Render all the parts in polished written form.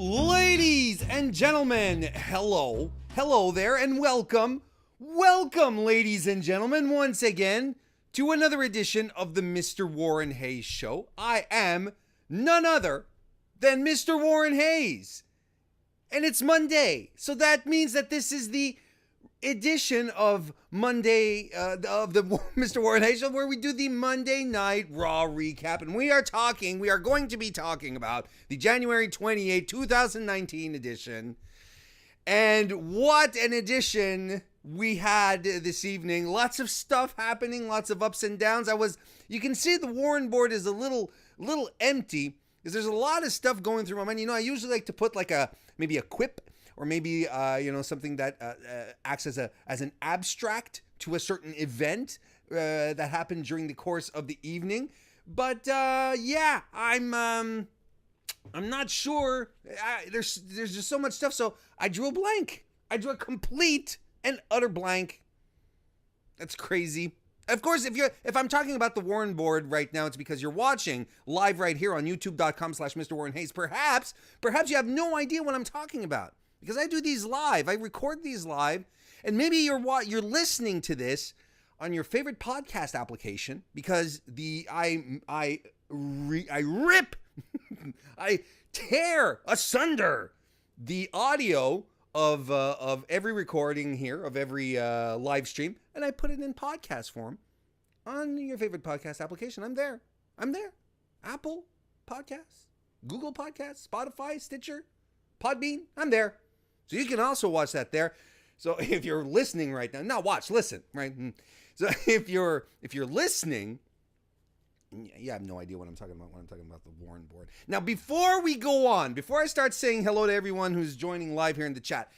Ladies and gentlemen, hello there, and welcome, ladies and gentlemen, once again to another edition of the Mr. Warren Hayes Show. I am none other than Mr. Warren Hayes, and it's Monday, so that means that this is the edition of Monday of the Mr. Warren Hayes Show, where we do the Monday Night Raw recap, and we are going to be talking about the January 28, 2019 edition. And what an edition we had this evening. Lots of stuff happening, lots of ups and downs. You can see the Warren board is a little empty because there's a lot of stuff going through my mind. You know, I usually like to put like maybe a quip, or maybe something that acts as an abstract to a certain event that happened during the course of the evening. But yeah, I'm not sure. There's just so much stuff. So I drew a blank. I drew a complete and utter blank. That's crazy. Of course, if I'm talking about the Warren board right now, it's because you're watching live right here on youtube.com/Mr. Warren Hayes. Perhaps you have no idea what I'm talking about, because I do these live. I record these live, and maybe you're listening to this on your favorite podcast application, because I rip I tear asunder the audio of every recording here, of every live stream, and I put it in podcast form on your favorite podcast application. I'm there. Apple Podcasts, Google Podcasts, Spotify, Stitcher, Podbean. I'm there. So you can also watch that there. So if you're listening right now, not watch, listen, right? So if you're listening, you have no idea what I'm talking about when I'm talking about the Warren board. Now, before we go on, before I start saying hello to everyone who's joining live here in the chat,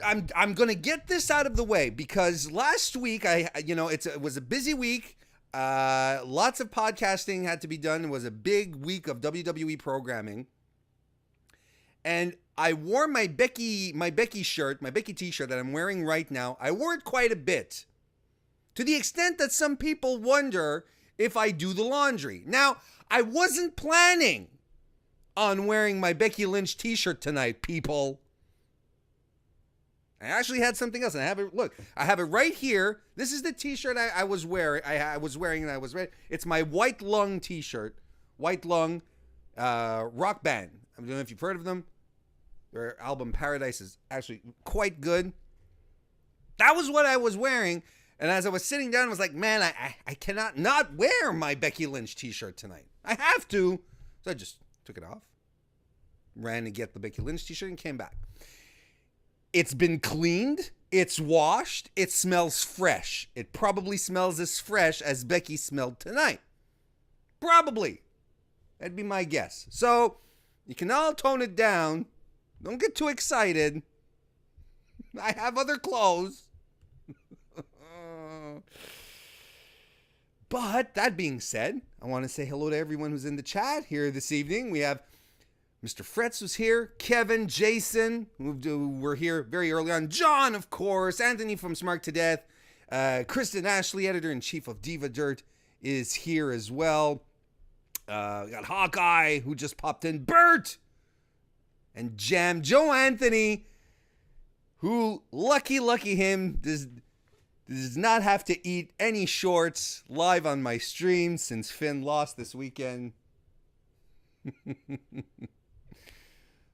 I'm going to get this out of the way, because last week it was a busy week. Lots of podcasting had to be done. It was a big week of WWE programming. And I wore my Becky shirt, my Becky t-shirt that I'm wearing right now. I wore it quite a bit, to the extent that some people wonder if I do the laundry. Now, I wasn't planning on wearing my Becky Lynch t-shirt tonight, people. I actually had something else, and I have it. Look, I have it right here. This is the t-shirt I was wearing. It's my White Lung t-shirt. White Lung rock band. I don't know if you've heard of them. Their album Paradise is actually quite good. That was what I was wearing. And as I was sitting down, I was like, man, I cannot not wear my Becky Lynch t-shirt tonight. I have to. So I just took it off, ran to get the Becky Lynch t-shirt, and came back. It's been cleaned. It's washed. It smells fresh. It probably smells as fresh as Becky smelled tonight. Probably. That'd be my guess. So you can all tone it down. Don't get too excited. I have other clothes. But that being said, I want to say hello to everyone who's in the chat here this evening. We have Mr. Fretz who's here, Kevin, Jason, who were here very early on, John, of course, Anthony from Smart to Death, Kristen Ashley, editor-in-chief of Diva Dirt, is here as well. We got Hawkeye, who just popped in, Bert, and Jam, Joe Anthony, who, lucky him, does not have to eat any shorts live on my stream since Finn lost this weekend.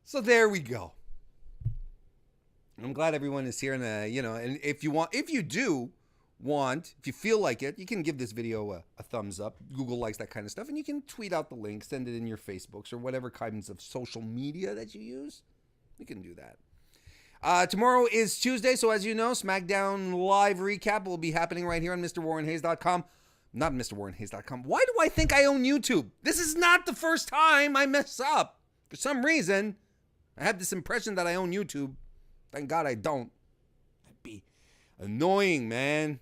So there we go. I'm glad everyone is here, and and if you feel like it, you can give this video a thumbs up. Google likes that kind of stuff, and you can tweet out the link, send it in your Facebooks or whatever kinds of social media that you use. You can do that. Tomorrow is Tuesday, so as you know, SmackDown Live Recap will be happening right here on MrWarrenHayes.com. Not MrWarrenHayes.com. Why do I think I own YouTube? This is not the first time I mess up. For some reason, I have this impression that I own YouTube. Thank God I don't. That'd be annoying, man.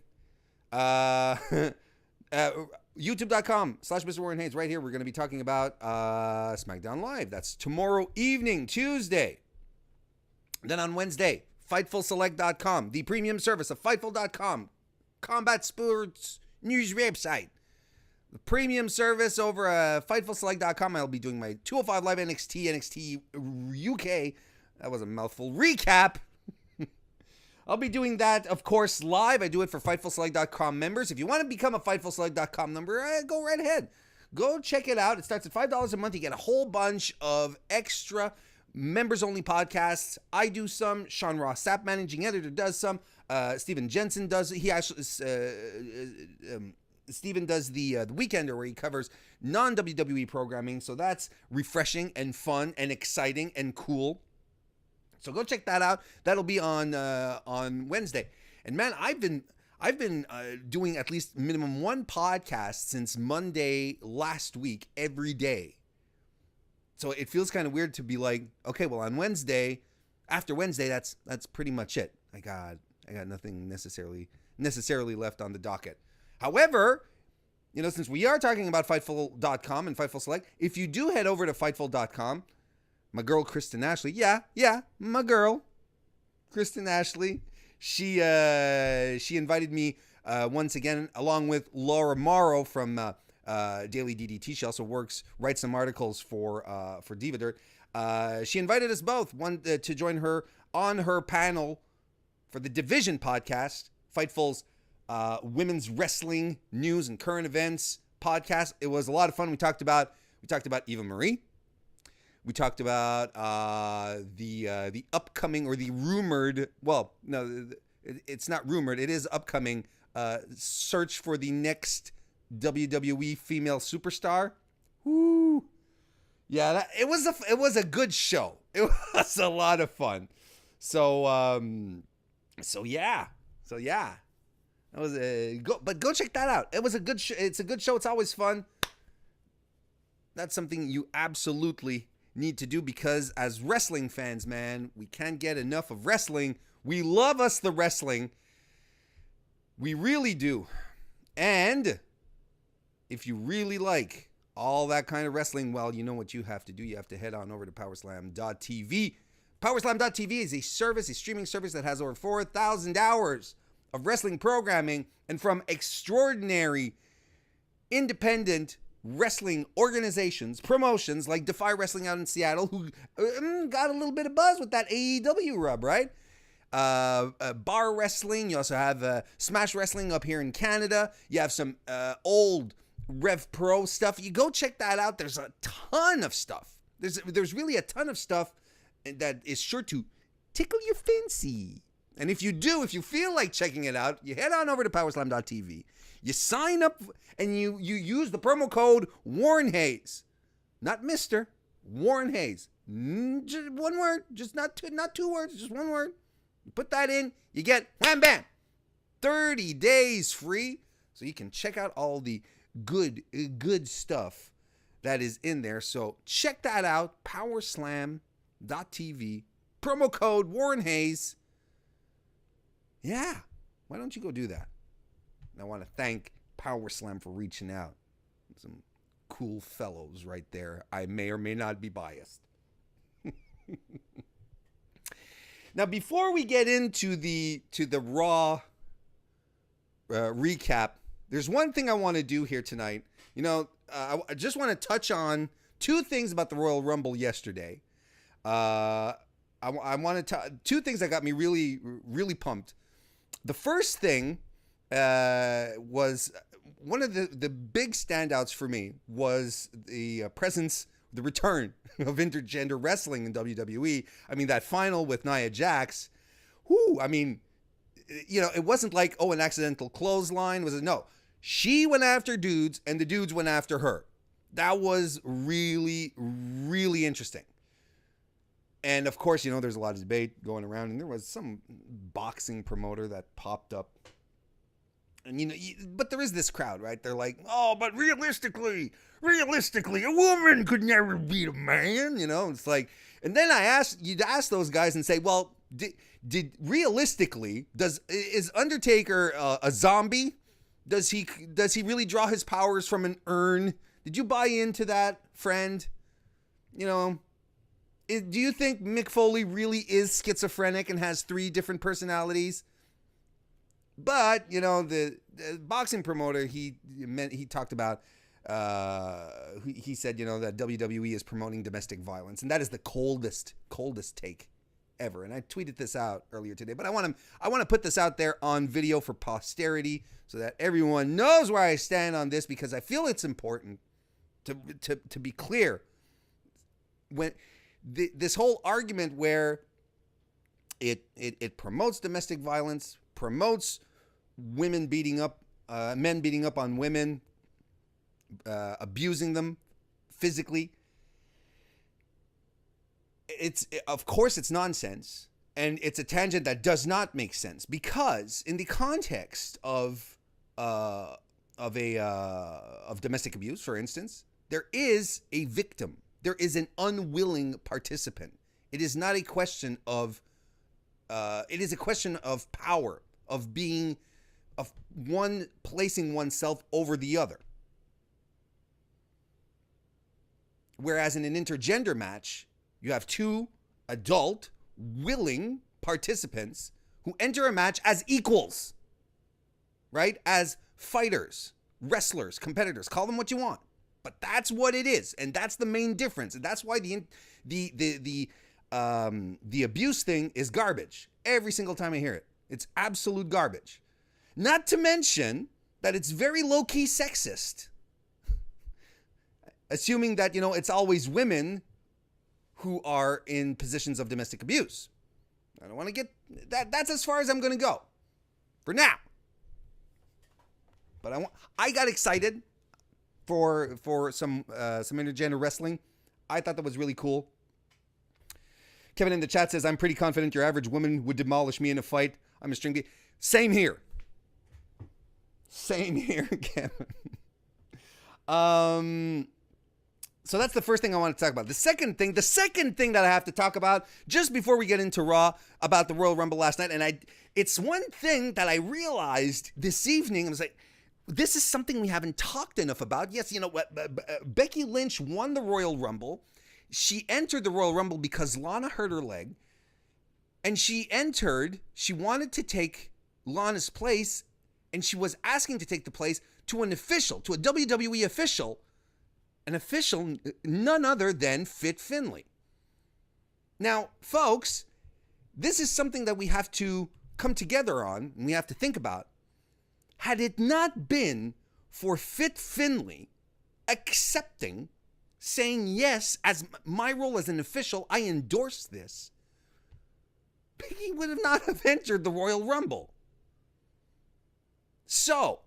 YouTube.com/MrWarrenHayes. Right here, we're going to be talking about SmackDown Live. That's tomorrow evening, Tuesday. Then on Wednesday, FightfulSelect.com, the premium service of Fightful.com, combat sports news website. the premium service over at FightfulSelect.com. I'll be doing my 205 Live NXT UK. That was a mouthful. Recap. I'll be doing that, of course, live. I do it for FightfulSelect.com members. If you want to become a FightfulSelect.com member, go right ahead. Go check it out. It starts at $5 a month. You get a whole bunch of extra members-only podcasts. I do some. Sean Ross Sapp, managing editor, does some. Steven Jensen does. He actually, Steven does the Weekender, where he covers non-WWE programming. So that's refreshing and fun and exciting and cool. So go check that out. That'll be on Wednesday. And man, I've been doing at least minimum one podcast since Monday last week every day. So it feels kind of weird to be like, okay, well on Wednesday, after Wednesday, that's pretty much it. I got nothing necessarily left on the docket. However, since we are talking about Fightful.com and Fightful Select, if you do head over to Fightful.com, my girl Kristen Ashley, my girl Kristen Ashley, she invited me once again, along with Laura Morrow from Daily DDT. She also writes some articles for Diva Dirt. She invited us both to join her on her panel for the Division podcast, Fightful's women's wrestling news and current events podcast. It was a lot of fun. We talked about Eva Marie. We talked about the upcoming, or the rumored, well, no, it's not rumored, it is upcoming search for the next WWE female superstar. Woo! Yeah, it was a good show. It was a lot of fun. So yeah. That was go check that out. It was a good show. It's a good show. It's always fun. That's something you absolutely need to do, because as wrestling fans, man, we can't get enough of wrestling. We love us the wrestling. We really do. And if you really like all that kind of wrestling, well, you know what you have to do. You have to head on over to Powerslam.tv. Powerslam.tv is a streaming service that has over 4,000 hours of wrestling programming, and from extraordinary independent wrestling organizations, promotions like Defy Wrestling out in Seattle, who got a little bit of buzz with that AEW rub, right? Bar Wrestling. You also have Smash Wrestling up here in Canada. You have some old Rev Pro stuff. You go check that out. There's a ton of stuff. There's really a ton of stuff that is sure to tickle your fancy. And if you feel like checking it out, you head on over to powerslam.tv. You sign up and you use the promo code Warren Hayes. Not Mr. Warren Hayes. Just one word, just not two words, just one word. You put that in, you get wham bam 30 days free, so you can check out all the good stuff that is in there. So check that out, powerslam.tv. Promo code Warren Hayes. Yeah, why don't you go do that? And I want to thank Power Slam for reaching out. Some cool fellows right there. I may or may not be biased. Now, before we get into the Raw recap, there's one thing I want to do here tonight. I just want to touch on two things about the Royal Rumble yesterday. I want to two things that got me really, really pumped. The first thing was one of the big standouts for me was the return of intergender wrestling in WWE. I mean, that final with Nia Jax. It wasn't like, an accidental clothesline. No, she went after dudes and the dudes went after her. That was really, really interesting. And of course, there's a lot of debate going around, and there was some boxing promoter that popped up. And but there is this crowd, right? They're like, oh, but realistically, a woman could never beat a man, It's like, and then you'd ask those guys and say, well, did realistically, is Undertaker a zombie? Does he really draw his powers from an urn? Did you buy into that, friend? Do you think Mick Foley really is schizophrenic and has 3 different personalities? But, the boxing promoter, he talked about he said, that WWE is promoting domestic violence, and that is the coldest take ever. And I tweeted this out earlier today, but I want to put this out there on video for posterity so that everyone knows where I stand on this, because I feel it's important to be clear. When this whole argument where it promotes domestic violence, promotes men beating up on women, abusing them physically, of course it's nonsense, and it's a tangent that does not make sense, because in the context of domestic abuse, for instance, there is a victim. There is an unwilling participant. It is not a question of, it is a question of power, of one placing oneself over the other. Whereas in an intergender match, you have two adult, willing participants who enter a match as equals, right? As fighters, wrestlers, competitors, call them what you want. But that's what it is, and that's the main difference, and that's why the abuse thing is garbage. Every single time I hear it, it's absolute garbage. Not to mention that it's very low-key sexist, assuming that it's always women who are in positions of domestic abuse. I don't want to get that. That's as far as I'm going to go for now. But I got excited for some intergender wrestling. I thought that was really cool. Kevin in the chat says, I'm pretty confident your average woman would demolish me in a fight. I'm a string beat. Same here, Kevin. So that's the first thing I want to talk about. The second thing that I have to talk about just before we get into Raw about the Royal Rumble last night, and it's one thing that I realized this evening. I was like, this is something we haven't talked enough about. Yes, Becky Lynch won the Royal Rumble. She entered the Royal Rumble because Lana hurt her leg. And she wanted to take Lana's place, and she was asking to take the place to an official, to a WWE official, an official none other than Fit Finlay. Now, folks, this is something that we have to come together on, and we have to think about. Had it not been for Fit Finlay accepting, saying yes, as my role as an official, I endorse this, Becky would have not have entered the Royal Rumble. So,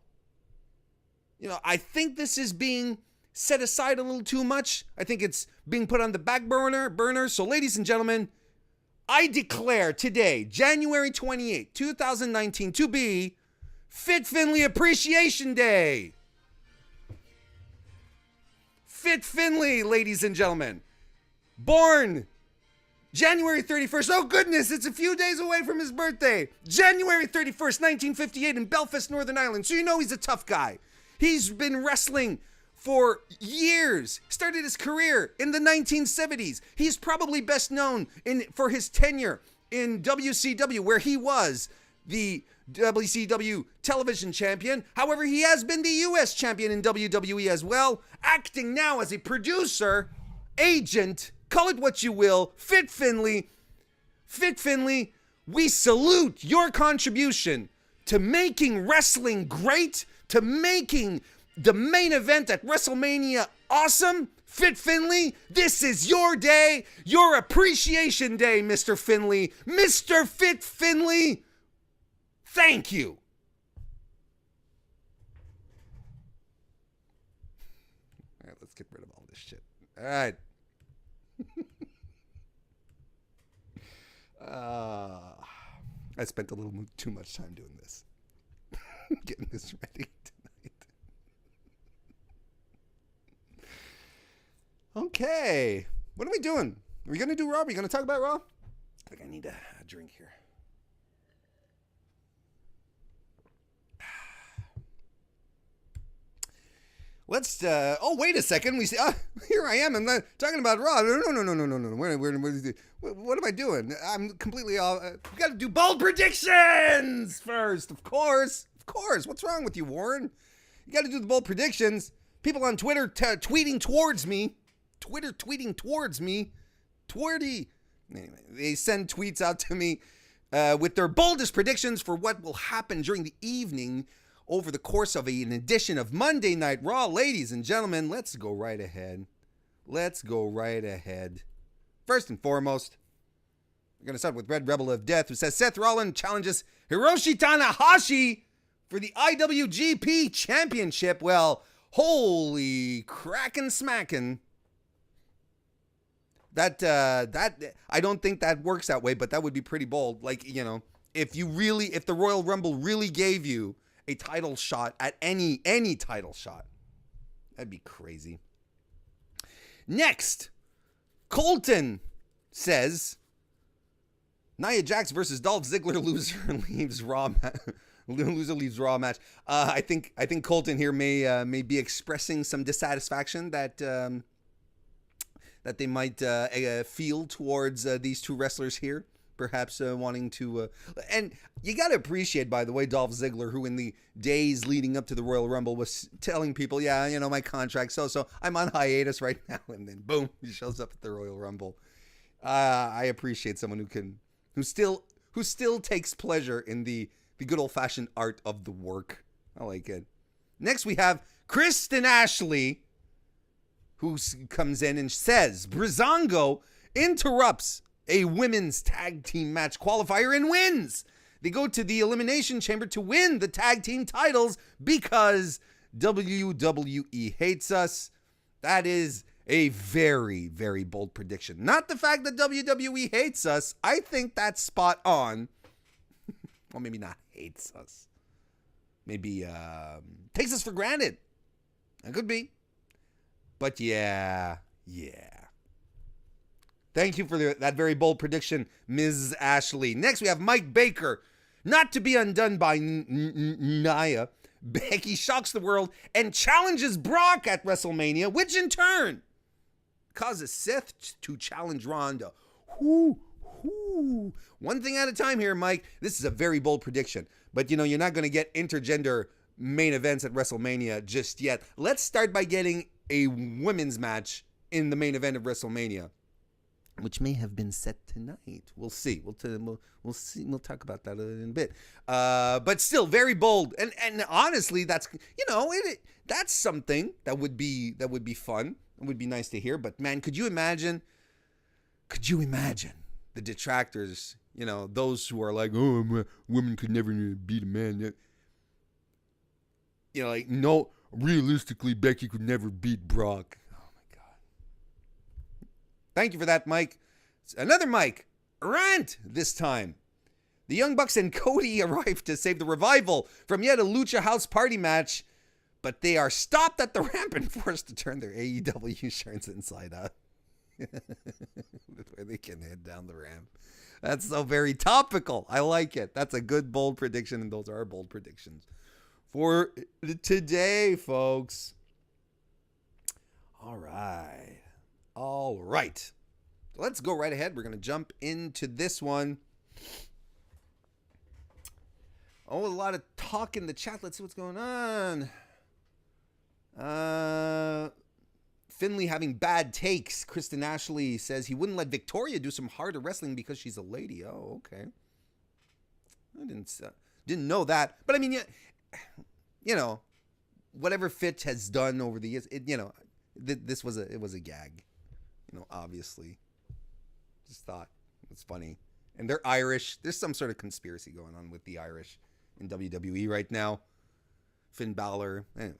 I think this is being set aside a little too much. I think it's being put on the back burner. So, ladies and gentlemen, I declare today, January 28, 2019, to be Fit Finlay Appreciation Day. Fit Finlay, ladies and gentlemen. Born January 31st. Oh, goodness, it's a few days away from his birthday. January 31st, 1958 in Belfast, Northern Ireland. So he's a tough guy. He's been wrestling for years. Started his career in the 1970s. He's probably best known for his tenure in WCW, where he was the WCW television champion. However, he has been the U.S. champion in WWE as well, acting now as a producer, agent, call it what you will. Fit Finlay, we salute your contribution to making wrestling great, to making the main event at WrestleMania awesome. Fit Finlay, this is your day, your appreciation day, Mr. Finlay. Mr. Fit Finlay, thank you. All right, let's get rid of all this shit. All right. I spent a little too much time doing this. Getting this ready tonight. Okay. What are we doing? Are we going to do Raw? Are we going to talk about Raw? I think I need a drink here. Let's, wait a second. We see, here I am. I'm not talking about Raw. No. What am I doing? I'm completely off. We got to do bold predictions first. Of course. What's wrong with you, Warren? You got to do the bold predictions People on Twitter tweeting towards me. Twerdy. Anyway, they send tweets out to me with their boldest predictions for what will happen during the evening over the course of an edition of Monday Night Raw. Ladies and gentlemen, let's go right ahead. First and foremost, we're going to start with Red Rebel of Death, who says Seth Rollins challenges Hiroshi Tanahashi for the IWGP Championship. Well, holy crackin' smackin'. That I don't think that works that way, but that would be pretty bold. Like, you know, if the Royal Rumble really gave you a title shot at any title shot, that'd be crazy. Next, Colton says Nia Jax versus Dolph Ziggler, loser leaves Raw match. I think Colton here may be expressing some dissatisfaction that they might feel towards these two wrestlers here. Perhaps wanting to... and you got to appreciate, by the way, Dolph Ziggler, who in the days leading up to the Royal Rumble was telling people, yeah, you know, my contract, so I'm on hiatus right now. And then, boom, he shows up at the Royal Rumble. I appreciate someone who still takes pleasure in the good old-fashioned art of the work. I like it. Next, we have Kristen Ashley, who comes in and says Breezango interrupts a women's tag team match qualifier and wins. They go to the Elimination Chamber to win the tag team titles because WWE hates us. That is a very, very bold prediction. Not the fact that WWE hates us. I think that's spot on. Well, maybe not hates us. Maybe takes us for granted. That could be. But yeah. Thank you for that very bold prediction, Ms. Ashley. Next, we have Mike Baker. Not to be undone by Nia. Becky shocks the world and challenges Brock at WrestleMania, which in turn causes Seth to challenge Ronda. One thing at a time here, Mike. This is a very bold prediction. But, you know, you're not going to get intergender main events at WrestleMania just yet. Let's start by getting a women's match in the main event of WrestleMania, which may have been set tonight. We'll see. We'll see. We'll talk about that in a bit. But still, very bold. And honestly, that's, you know, that's something that would be fun. It would be nice to hear. But man, could you imagine the detractors? You know, those who are like, oh, women could never beat a man. You know, like, no, realistically, Becky could never beat Brock. Thank you for that, Mike. Another Mike. Rant this time. The Young Bucks and Cody arrive to save the Revival from yet a Lucha House Party match, but they are stopped at the ramp and forced to turn their AEW shirts inside out. Where they can head down the ramp. That's so very topical. I like it. That's a good, bold prediction, and those are bold predictions for today, folks. All right. Let's go right ahead. We're going to jump into this one. Oh, a lot of talk in the chat. Let's see what's going on. Finley having bad takes. Kristen Ashley says he wouldn't let Victoria do some harder wrestling because she's a lady. Oh, okay. I didn't know that. But I mean, you know, whatever Fitch has done over the years, this was a gag. You know, obviously. Just thought it was funny. And they're Irish. There's some sort of conspiracy going on with the Irish in WWE right now. Finn Balor. Anyway.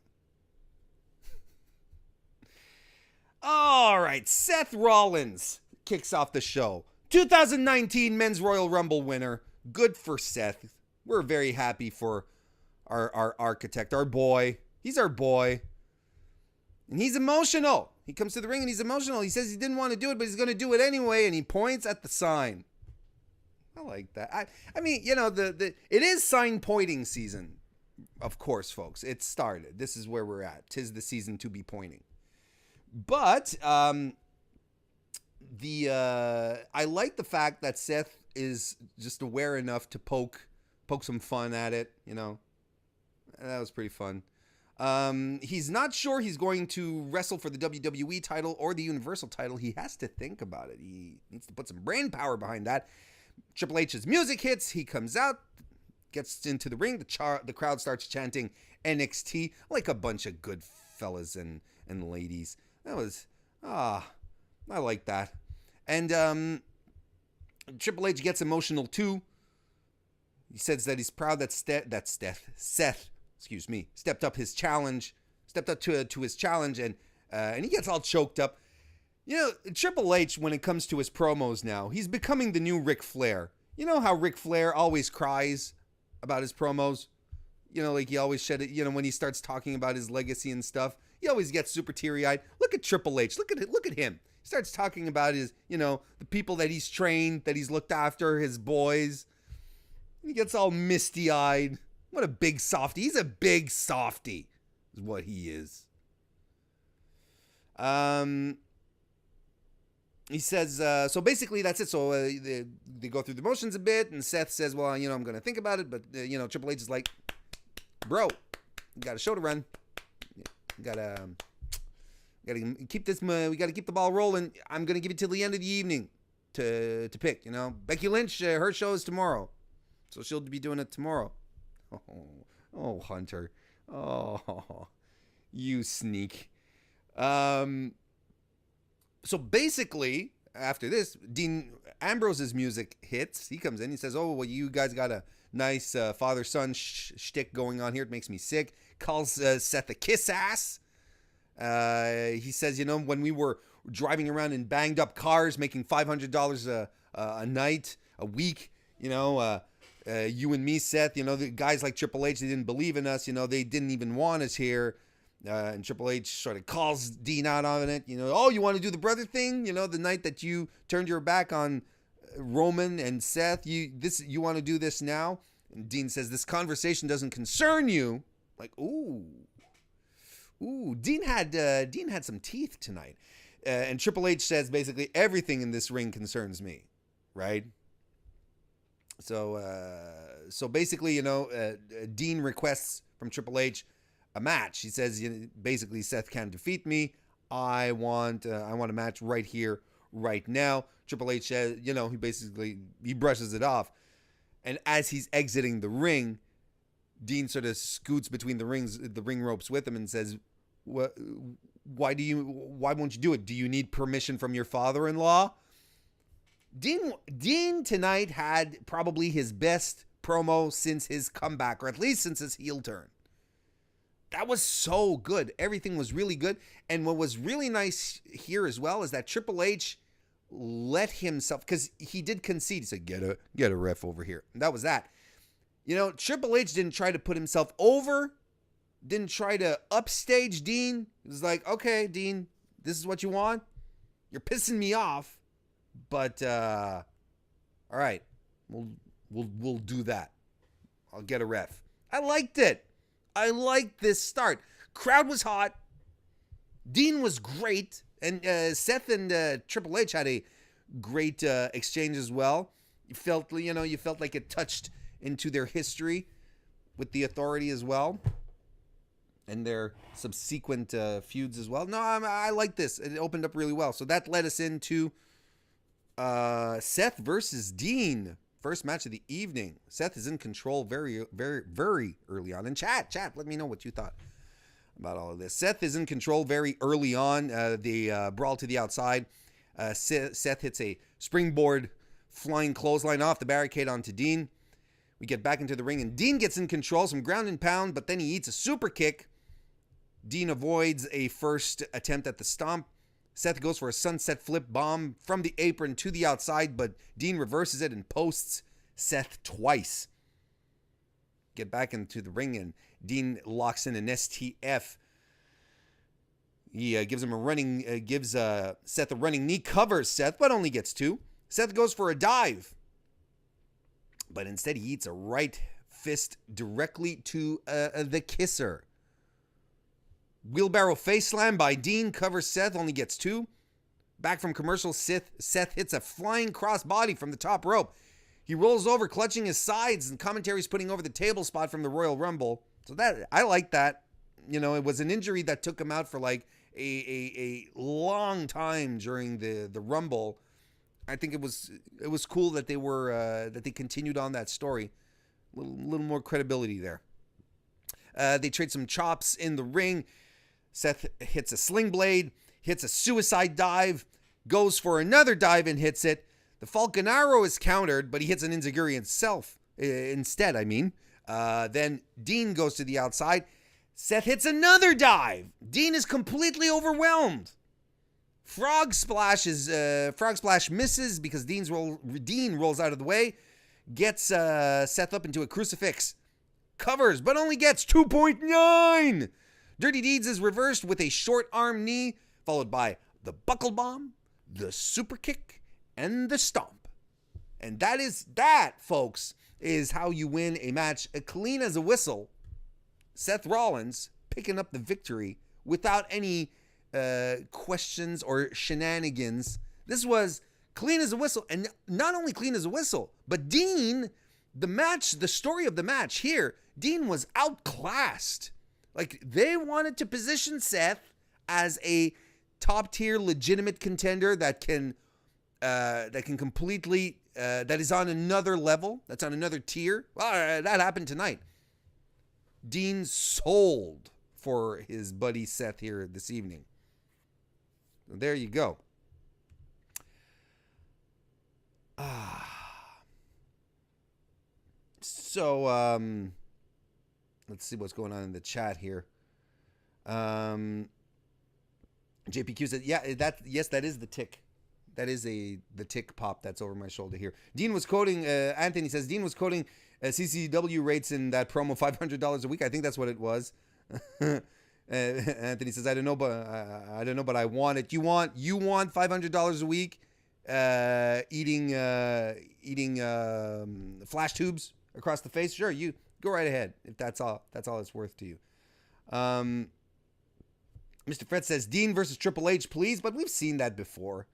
All right. Seth Rollins kicks off the show. 2019 Men's Royal Rumble winner. Good for Seth. We're very happy for our architect, our boy. He's our boy. And he's emotional. He comes to the ring and he's emotional. He says he didn't want to do it, but he's going to do it anyway. And he points at the sign. I like that. I mean, you know, it is sign pointing season. Of course, folks. It started. This is where we're at. 'Tis the season to be pointing. But I like the fact that Seth is just aware enough to poke some fun at it. You know, that was pretty fun. He's not sure he's going to wrestle for the WWE title or the Universal title. He has to think about it. He needs to put some brain power behind that. Triple H's music hits. He comes out, gets into the ring. The crowd starts chanting NXT like a bunch of good fellas and ladies. That was, I like that. And Triple H gets emotional too. He says that he's proud that Seth, stepped up to his challenge, and he gets all choked up. You know, Triple H, when it comes to his promos now, he's becoming the new Ric Flair. You know how Ric Flair always cries about his promos? You know, like he always shed it, you know, when he starts talking about his legacy and stuff, he always gets super teary-eyed. Look at Triple H. Look at him. He starts talking about his, you know, the people that he's trained, that he's looked after, his boys. He gets all misty-eyed. What a big softy. He's a big softy, is what he is. He says, so basically that's it. So they go through the motions a bit, and Seth says, well, you know, I'm going to think about it. But, you know, Triple H is like, bro, you got a show to run. You got to keep this, we got to keep the ball rolling. I'm going to give it till the end of the evening to pick, you know. Becky Lynch, her show is tomorrow. So she'll be doing it tomorrow. Oh, Hunter. Oh, you sneak. So basically, after this, Ambrose's music hits. He comes in. He says, oh, well, you guys got a nice father-son shtick going on here. It makes me sick. Calls Seth a kiss ass. He says, you know, when we were driving around in banged-up cars, making $500 a night, a week, you know, you and me, Seth, you know, the guys like Triple H, they didn't believe in us. You know, they didn't even want us here. And Triple H sort of calls Dean out on it. You know, oh, you want to do the brother thing? You know, the night that you turned your back on Roman and Seth, you want to do this now? And Dean says, this conversation doesn't concern you. Like, ooh, Dean had some teeth tonight. And Triple H says basically everything in this ring concerns me, right? So basically, you know, Dean requests from Triple H a match. He says, basically, Seth can't defeat me. I want a match right here, right now. Triple H says, you know, he brushes it off. And as he's exiting the ring, Dean sort of scoots between the ring ropes with him and says, why won't you do it? Do you need permission from your father-in-law? Dean tonight had probably his best promo since his comeback, or at least since his heel turn. That was so good. Everything was really good. And what was really nice here as well is that Triple H let himself, because he did concede. He said, get a ref over here. And that was that. You know, Triple H didn't try to put himself over, didn't try to upstage Dean. It was like, okay, Dean, this is what you want. You're pissing me off, but all right, we'll do that. I'll get a ref. I liked it. I liked this start. Crowd was hot. Dean was great. And Seth and Triple H had a great exchange as well. You felt like it touched into their history with the Authority as well. And their subsequent feuds as well. No, I like this. It opened up really well. So that led us into Seth versus Dean. First match of the evening. Seth is in control very, very, very early on. And chat, let me know what you thought about all of this. Seth is in control very early on. The brawl to the outside. Seth hits a springboard flying clothesline off the barricade onto Dean. We get back into the ring, and Dean gets in control, some ground and pound, but then he eats a super kick. Dean avoids a first attempt at the stomp. Seth goes for a sunset flip bomb from the apron to the outside, but Dean reverses it and posts Seth twice. Get back into the ring, and Dean locks in an STF. He gives Seth a running knee, covers Seth, but only gets two. Seth goes for a dive, but instead he eats a right fist directly to the kisser. Wheelbarrow face slam by Dean, covers Seth, only gets two. Back from commercial, Seth hits a flying crossbody from the top rope. He rolls over, clutching his sides, and commentary's putting over the table spot from the Royal Rumble. So that I like that. it was an injury that took him out for like a long time during the Rumble. I think it was cool that they continued on that story. A little more credibility there. They trade some chops in the ring. Seth hits a sling blade, hits a suicide dive, goes for another dive and hits it. The Falcon Arrow is countered, but he hits an enziguri instead. Then Dean goes to the outside. Seth hits another dive. Dean is completely overwhelmed. Frog Splash misses because Dean rolls out of the way, gets Seth up into a crucifix, covers, but only gets 2.9. Dirty Deeds is reversed with a short arm knee, followed by the buckle bomb, the super kick, and the stomp. And that, folks, is how you win a match clean as a whistle. Seth Rollins picking up the victory without any questions or shenanigans. This was clean as a whistle, and not only clean as a whistle, but Dean, the story of the match here, Dean was outclassed. Like, they wanted to position Seth as a top tier legitimate contender that can completely that is on another level, that's on another tier. Well, that happened tonight. Dean sold for his buddy Seth here this evening. There you go. So, let's see what's going on in the chat here. JPQ said, that is the tick. That is the tick pop that's over my shoulder here. Dean was quoting, Anthony says, Dean was quoting CCW rates in that promo, $500 a week. I think that's what it was. Anthony says, I don't know, but I want it. You want $500 a week, eating flash tubes across the face? Sure, you go right ahead if that's all it's worth to you. Mr. Fred says, Dean versus Triple H, please, but we've seen that before.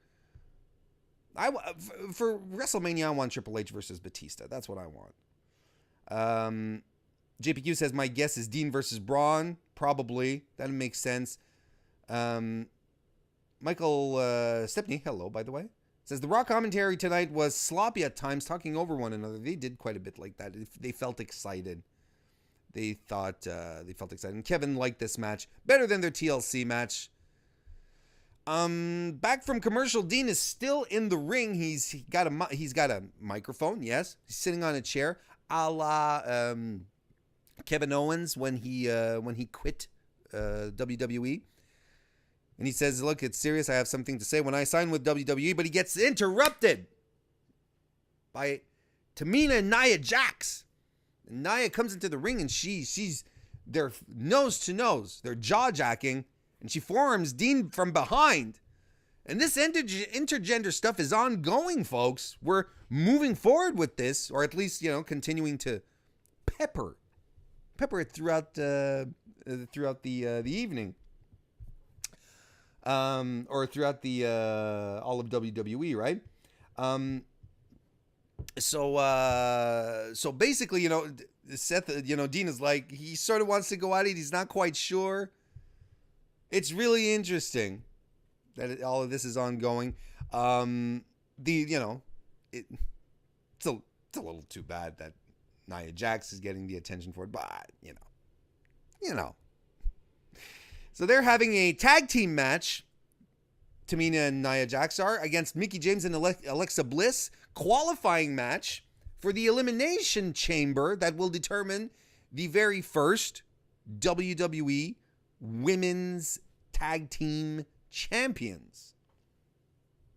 For WrestleMania, I want Triple H versus Batista. That's what I want. JPQ says, my guess is Dean versus Braun. Probably. That makes sense. Michael Stepney, hello, by the way, says, the Raw commentary tonight was sloppy at times, talking over one another. They did quite a bit like that. They felt excited. They felt excited. And Kevin liked this match better than their TLC match. Back from commercial, Dean is still in the ring. He's got a microphone. Yes, he's sitting on a chair, a la Kevin Owens when he quit WWE. And he says, "Look, it's serious. I have something to say when I signed with WWE." But he gets interrupted by Tamina and Nia Jax. And Nia comes into the ring and she's they're nose to nose, they're jaw jacking. And she forearms Dean from behind. And this intergender stuff is ongoing, folks. We're moving forward with this, or at least, continuing to pepper it throughout the evening, or throughout the all of WWE, right? So basically, Seth, Dean is like, he sort of wants to go at it. He's not quite sure. It's really interesting that all of this is ongoing. It's a little too bad that Nia Jax is getting the attention for it, but So they're having a tag team match. Tamina and Nia Jax are against Mickie James and Alexa Bliss, qualifying match for the Elimination Chamber that will determine the very first WWE Women's Tag Team Champions.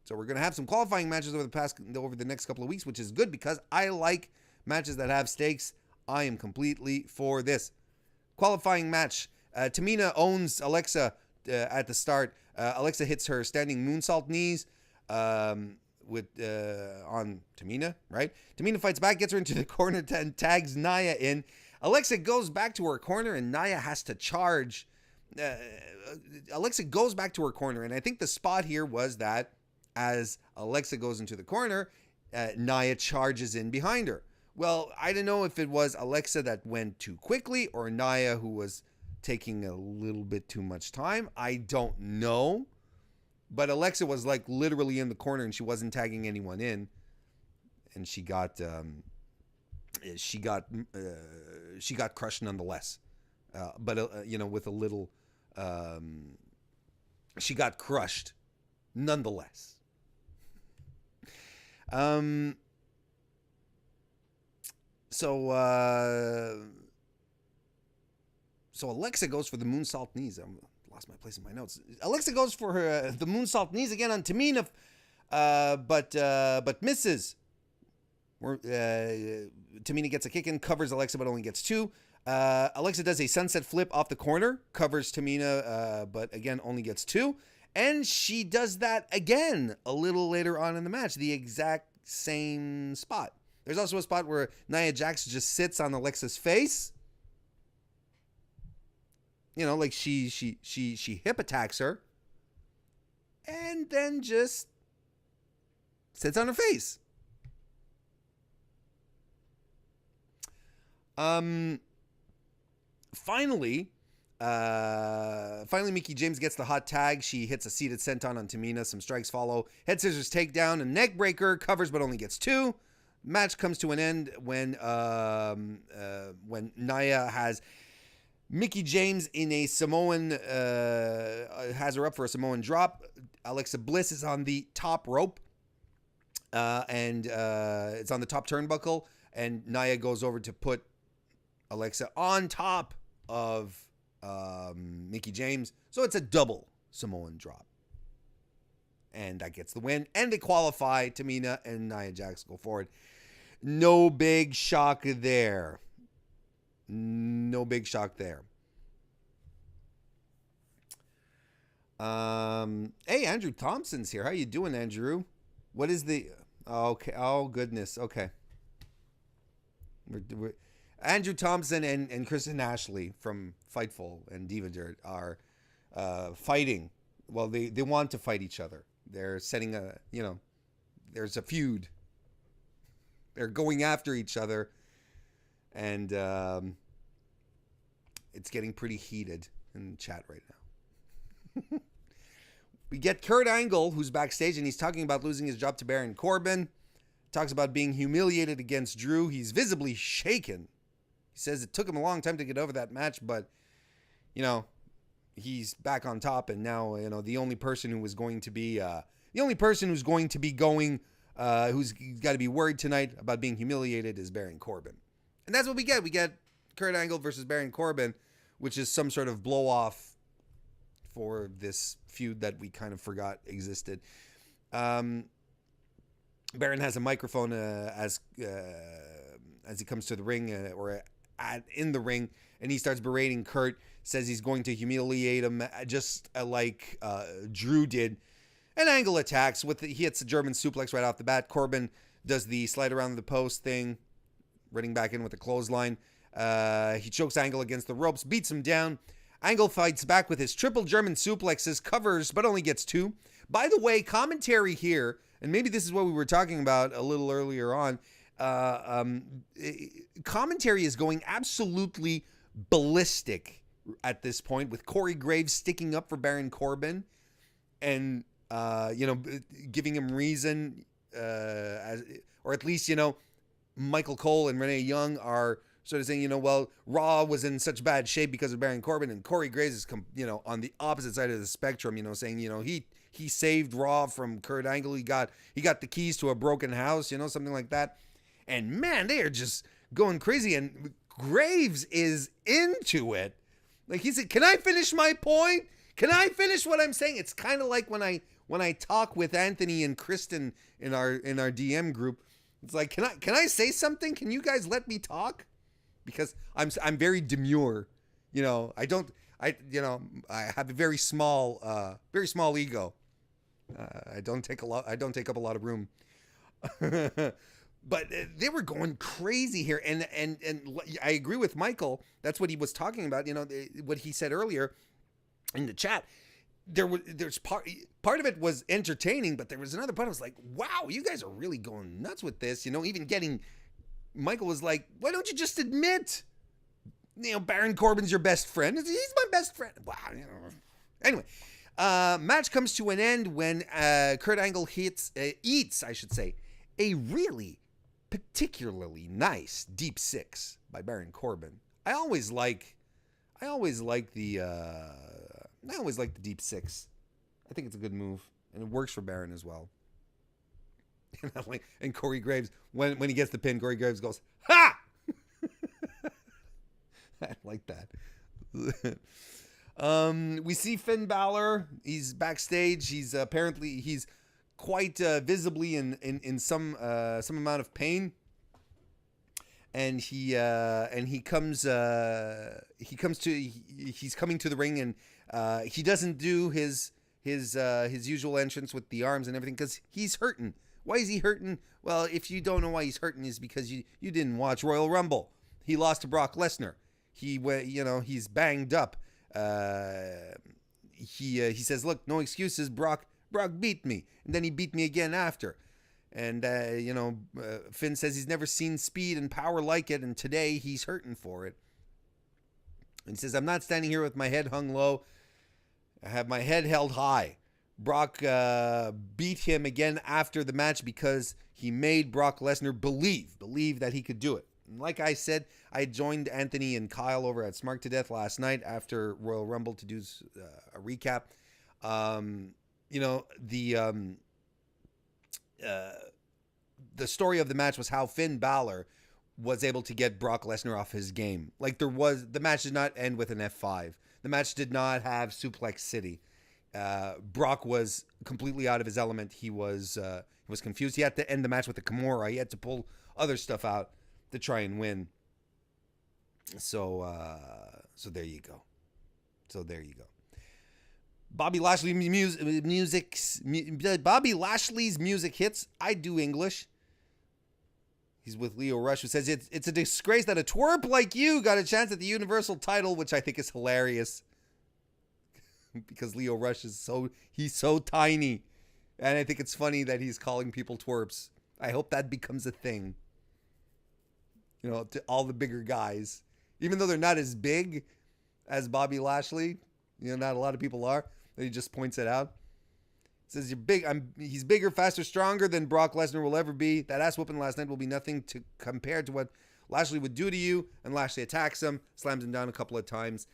So we're going to have some qualifying matches over the next couple of weeks, which is good because I like matches that have stakes. I am completely for this. Qualifying match. Tamina owns Alexa at the start. Alexa hits her standing moonsault knees on Tamina, right? Tamina fights back, gets her into the corner, and tags Nia in. Alexa goes back to her corner, and Nia has to charge. Alexa goes back to her corner, and I think the spot here was that as Alexa goes into the corner, Nia charges in behind her. Well, I don't know if it was Alexa that went too quickly or Nia who was taking a little bit too much time. I don't know. But Alexa was like literally in the corner and she wasn't tagging anyone in. And she got crushed nonetheless. But with a little, she got crushed nonetheless. So Alexa goes for the moonsault knees. I lost my place in my notes. Alexa goes for her the moonsault knees again on Tamina, but misses. Tamina gets a kick in, covers Alexa, but only gets 2. Alexa does a sunset flip off the corner, covers Tamina, but again only gets 2. And she does that again a little later on in the match, the exact same spot. There's also a spot where Nia Jax just sits on Alexa's face. Like she hip attacks her. And then just sits on her face. Finally, Mickie James gets the hot tag. She hits a seated senton on Tamina. Some strikes follow. Head scissors takedown, a neck breaker, covers but only gets 2. Match comes to an end when Nia has Mickie James in a Samoan, has her up for a Samoan drop. Alexa Bliss is on the top rope, and it's on the top turnbuckle, and Nia goes over to put Alexa on top of Mickie James. So it's a double Samoan drop. And that gets the win. And they qualify. Tamina and Nia Jax go forward. No big shock there. No big shock there. Hey, Andrew Thompson's here. How you doing, Andrew? What is the... Okay. Oh, goodness. Okay. We're Andrew Thompson and Kristen Ashley from Fightful and Diva Dirt are fighting. Well, they want to fight each other. They're setting there's a feud. They're going after each other. And it's getting pretty heated in the chat right now. We get Kurt Angle, who's backstage, and he's talking about losing his job to Baron Corbin. Talks about being humiliated against Drew. He's visibly shaken. He says it took him a long time to get over that match, but, he's back on top, and now, the only person who was going to be, who's got to be worried tonight about being humiliated is Baron Corbin. And that's what we get. We get Kurt Angle versus Baron Corbin, which is some sort of blow-off for this feud that we kind of forgot existed. Baron has a microphone as he comes to the ring in the ring, and he starts berating Kurt, says he's going to humiliate him just like Drew did. And Angle attacks. He hits a German suplex right off the bat. Corbin does the slide around the post thing, running back in with a clothesline. He chokes Angle against the ropes, beats him down. Angle fights back with his triple German suplexes, covers, but only gets 2. By the way, commentary here, and maybe this is what we were talking about a little earlier on, commentary is going absolutely ballistic at this point, with Corey Graves sticking up for Baron Corbin and, giving him reason, or at least, Michael Cole and Renee Young are sort of saying, Raw was in such bad shape because of Baron Corbin, and Corey Graves is, on the opposite side of the spectrum, saying, he saved Raw from Kurt Angle. He got the keys to a broken house, something like that. And man, they are just going crazy, and Graves is into it. Like he said, "Can I finish my point? Can I finish what I'm saying?" It's kind of like when I talk with Anthony and Kristen in our DM group. It's like, can I say something? Can you guys let me talk? Because I'm very demure. I have a very small ego. I don't take up a lot of room. But they were going crazy here, and I agree with Michael. That's what he was talking about. What he said earlier in the chat. There's part of it was entertaining, but there was another part. I was like, wow, you guys are really going nuts with this. Even getting Michael was like, why don't you just admit Baron Corbin's your best friend. He's my best friend. Wow. Anyway, match comes to an end when Kurt Angle eats, a really particularly nice deep six by Baron Corbin. I always like the deep six. I think it's a good move, and it works for Baron as well. And Corey Graves, when he gets the pin, Corey Graves goes, "Ha!" I like that. We see Finn Balor. He's backstage. He's quite visibly in some amount of pain, and he's coming to the ring, and he doesn't do his usual entrance with the arms and everything because he's hurting. Why is he hurting? Well, if you don't know why he's hurting, is because you didn't watch Royal Rumble. He lost to Brock Lesnar. He's banged up. He says, "Look, no excuses. Brock beat me, and then he beat me again after." And Finn says he's never seen speed and power like it, and today he's hurting for it. And he says, "I'm not standing here with my head hung low. I have my head held high." Brock beat him again after the match because he made Brock Lesnar believe that he could do it. And like I said, I joined Anthony and Kyle over at Smart to Death last night after Royal Rumble to do a recap. The story of the match was how Finn Balor was able to get Brock Lesnar off his game. The match did not end with an F5. The match did not have Suplex City. Brock was completely out of his element. He was confused. He had to end the match with a Kimura. He had to pull other stuff out to try and win. So there you go. Bobby Lashley's music hits. I do English. He's with Leo Rush, who says it's a disgrace that a twerp like you got a chance at the Universal title, which I think is hilarious. Because Leo Rush he's so tiny. And I think it's funny that he's calling people twerps. I hope that becomes a thing. To all the bigger guys. Even though they're not as big as Bobby Lashley. Not a lot of people are. He just points it out. He says, he's bigger, faster, stronger than Brock Lesnar will ever be. That ass whooping last night will be nothing to compare to what Lashley would do to you. And Lashley attacks him, slams him down a couple of times.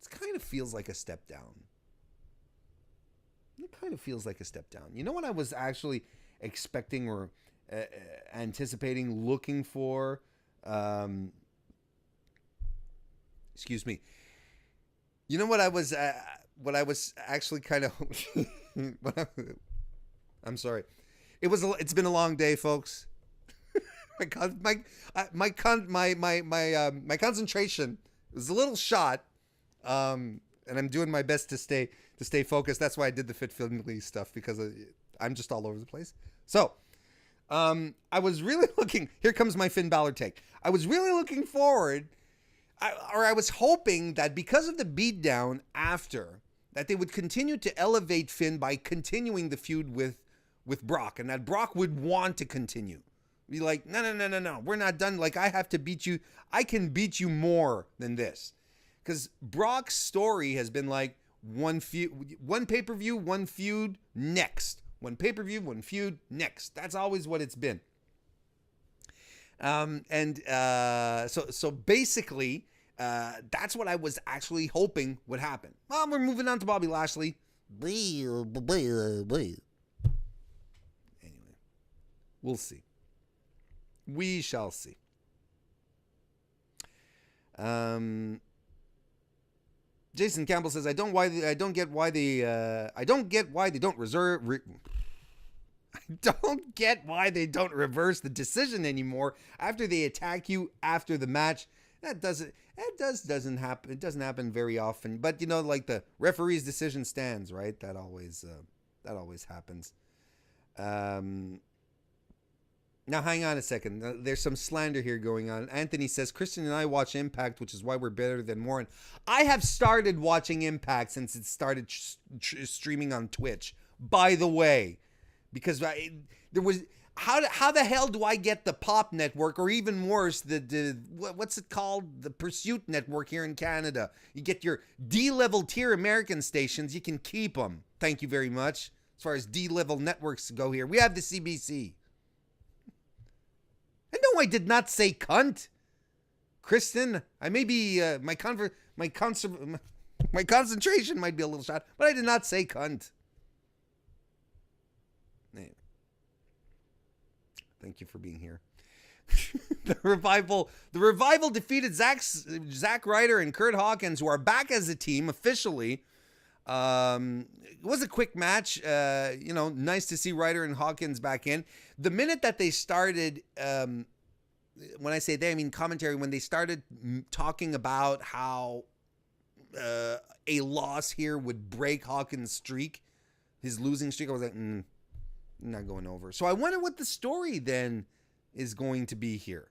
Kind of feels like a step down. You know what I was actually expecting or anticipating, looking for? Excuse me. You know what I was actually kind of. I'm sorry. It's been a long day, folks. my concentration was a little shot. And I'm doing my best to stay focused. That's why I did the Fit Finley stuff, because I'm just all over the place. So, I was really looking. Here comes my Finn Balor take. I was really looking forward, I was hoping that because of the beatdown after, that they would continue to elevate Finn by continuing the feud with Brock, and that Brock would want to continue. Be like, no, we're not done. I have to beat you. I can beat you more than this. Because Brock's story has been one pay-per-view, one feud, next. One pay-per-view, one feud, next. That's always what it's been. So basically, that's what I was actually hoping would happen. Well, we're moving on to Bobby Lashley. Anyway, we'll see. We shall see. Jason Campbell says, I don't get why they don't reverse the decision anymore after they attack you after the match. That doesn't happen. It doesn't happen very often. But the referee's decision stands, right? That always happens. Now, hang on a second. There's some slander here going on. Anthony says, Christian and I watch Impact, which is why we're better than Warren. I have started watching Impact since it started streaming on Twitch, by the way. Because how the hell do I get the Pop Network, or even worse, what's it called? The Pursuit Network here in Canada. You get your D-level tier American stations. You can keep them. Thank you very much. As far as D-level networks go here, we have the CBC. And no, I did not say cunt. Kristen, I may be, my concentration might be a little shot, but I did not say cunt. Thank you for being here. The revival defeated Zack Ryder and Curt Hawkins, who are back as a team officially. It was a quick match. Nice to see Ryder and Hawkins back in. The minute that they started, when I say they, I mean commentary, when they started talking about how a loss here would break Hawkins' streak, his losing streak, I was like, not going over. So I wonder what the story then is going to be here.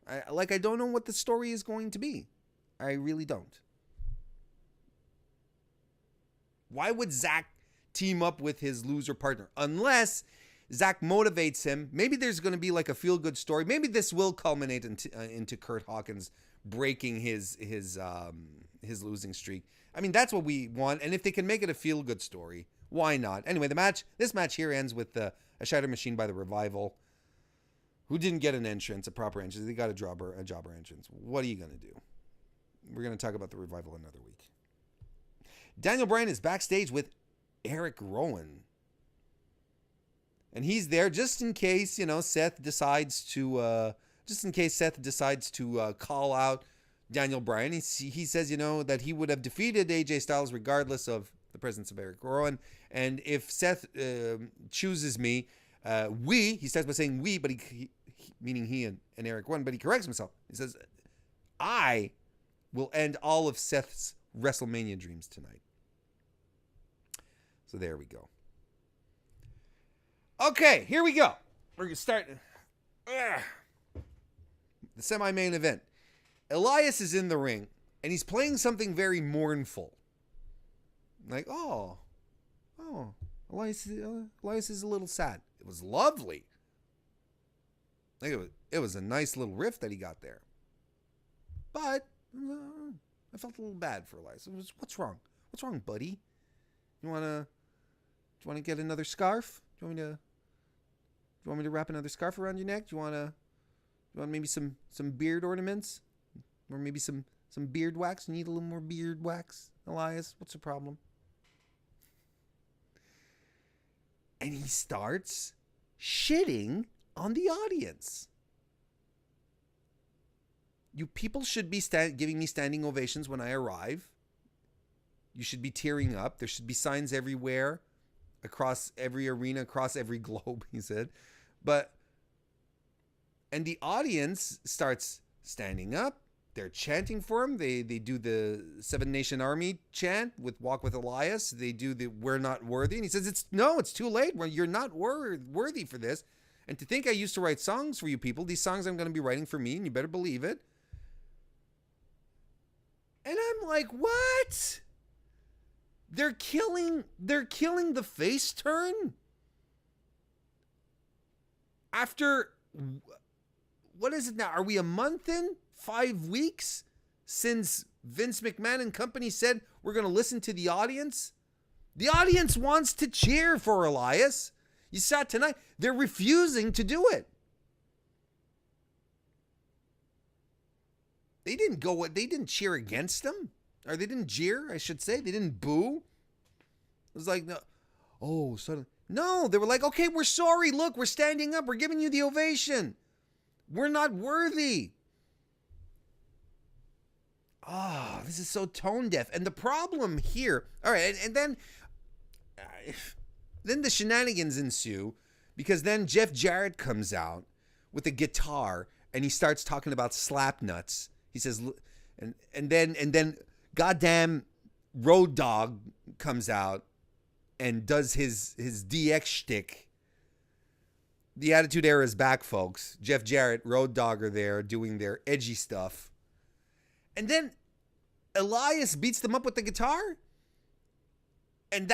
I don't know what the story is going to be. I really don't. Why would Zack team up with his loser partner? Unless Zack motivates him. Maybe there's going to be like a feel-good story. Maybe this will culminate into Curt Hawkins breaking his losing streak. I mean, that's what we want. And if they can make it a feel-good story, why not? Anyway, this match here ends with a shatter machine by the Revival, who didn't get an entrance, a proper entrance. They got a jobber entrance. What are you going to do? We're going to talk about the Revival another week. Daniel Bryan is backstage with Eric Rowan. And he's there just in case, Seth decides to call out Daniel Bryan. He says, that he would have defeated AJ Styles regardless of the presence of Eric Rowan. And if Seth chooses me, he starts by saying we, but he meaning he and Eric Rowan, but he corrects himself. He says, I will end all of Seth's WrestleMania dreams tonight. So there we go. Okay, here we go. We're going to start the semi-main event. Elias is in the ring, and he's playing something very mournful. Like, Elias is a little sad. It was lovely. Like it was a nice little riff that he got there. But I felt a little bad for Elias. What's wrong? What's wrong, buddy? You want to get another scarf? Do you want me to wrap another scarf around your neck? Do you want maybe some beard ornaments? Or maybe some beard wax? You need a little more beard wax, Elias? What's the problem? And he starts shitting on the audience. You people should be giving me standing ovations when I arrive. You should be tearing up. There should be signs everywhere, across every arena, across every globe, he said. And the audience starts standing up. They're chanting for him. They do the Seven Nation Army chant with Walk with Elias. They do the We're Not Worthy. And he says, it's too late. You're not worthy for this. And to think I used to write songs for you people, these songs I'm going to be writing for me, and you better believe it. And I'm like, what? They're killing the face turn? After, what is it now? Are we a month in? 5 weeks since Vince McMahon and company said we're going to listen to the audience? The audience wants to cheer for Elias. You saw it tonight. They're refusing to do it. They didn't cheer against him. Or they didn't jeer, I should say. They didn't boo. It was like, no, they were like, okay, we're sorry. Look, we're standing up. We're giving you the ovation. We're not worthy. This is so tone deaf. And the problem here, all right, and then the shenanigans ensue, because then Jeff Jarrett comes out with a guitar and he starts talking about slap nuts. He says, and then goddamn Road Dogg comes out and does his DX shtick. The Attitude Era is back, folks. Jeff Jarrett, Road Dogg are there doing their edgy stuff. And then Elias beats them up with the guitar? And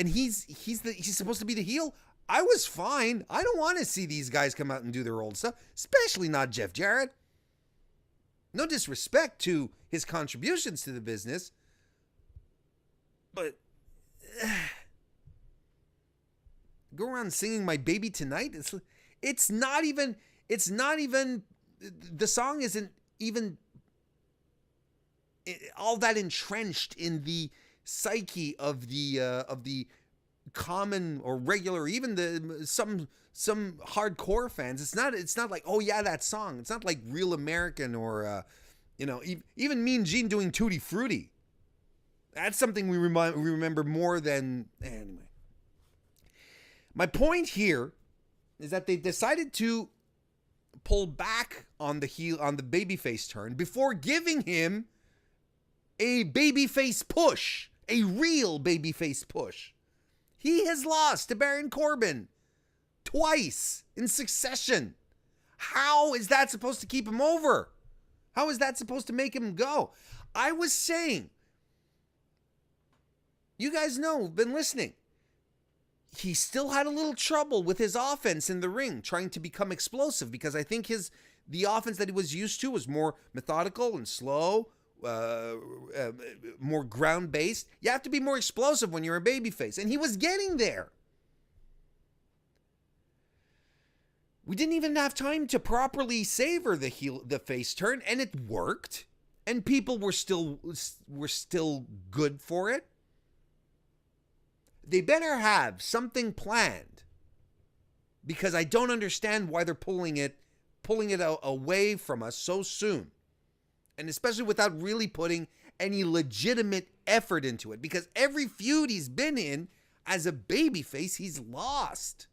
he's supposed to be the heel? I was fine. I don't want to see these guys come out and do their old stuff, especially not Jeff Jarrett. No disrespect to his contributions to the business, but go around singing My Baby Tonight. It's not even the song isn't even all that entrenched in the psyche of the common or regular, even some hardcore fans. It's not like, oh yeah, that song. It's not like Real American or even Mean Gene doing Tutti Frutti. That's something we remember more than anyway. My point here is that they decided to pull back on the babyface turn before giving him a babyface push, a real babyface push. He has lost to Baron Corbin twice in succession. How is that supposed to keep him over? How is that supposed to make him go? I was saying, you guys know, been listening. He still had a little trouble with his offense in the ring, trying to become explosive, because I think the offense that he was used to was more methodical and slow, more ground-based. You have to be more explosive when you're a babyface, and he was getting there. We didn't even have time to properly savor the face turn, and it worked, and people were still good for it. They better have something planned, because I don't understand why they're pulling it away from us so soon. And especially without really putting any legitimate effort into it. Because every feud he's been in as a babyface, he's lost.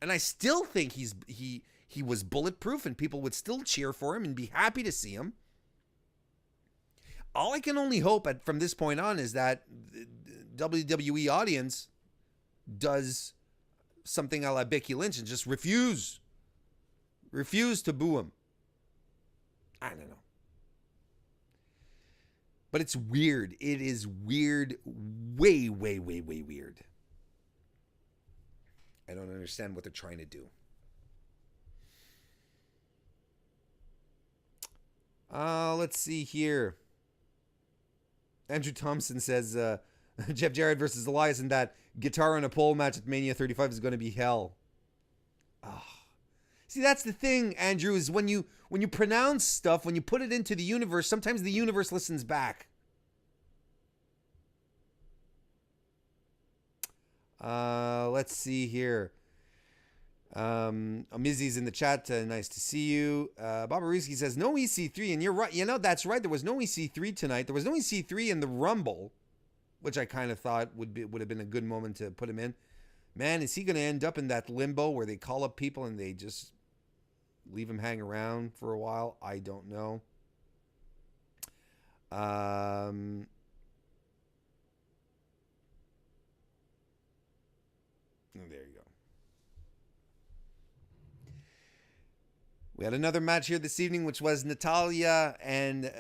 And I still think he was bulletproof and people would still cheer for him and be happy to see him. All I can only hope from this point on is that the WWE audience does something a la Becky Lynch and just refuse to boo him. I don't know. But it's weird. It is weird. Way, way, way, way weird. I don't understand what they're trying to do. Let's see here. Andrew Thompson says Jeff Jarrett versus Elias in that guitar on a pole match at Mania 35 is going to be hell. Oh. See, that's the thing, Andrew, is when you pronounce stuff, when you put it into the universe, sometimes the universe listens back. Let's see here. Mizzy's in the chat. Nice to see you. Bobariski says, no EC3, and you're right. You know, that's right. There was no EC3 tonight. There was no EC3 in the Rumble, which I kind of thought would have been a good moment to put him in. Man, is he going to end up in that limbo where they call up people and they just leave him hang around for a while? I don't know. There you go. We had another match here this evening, which was Natalya and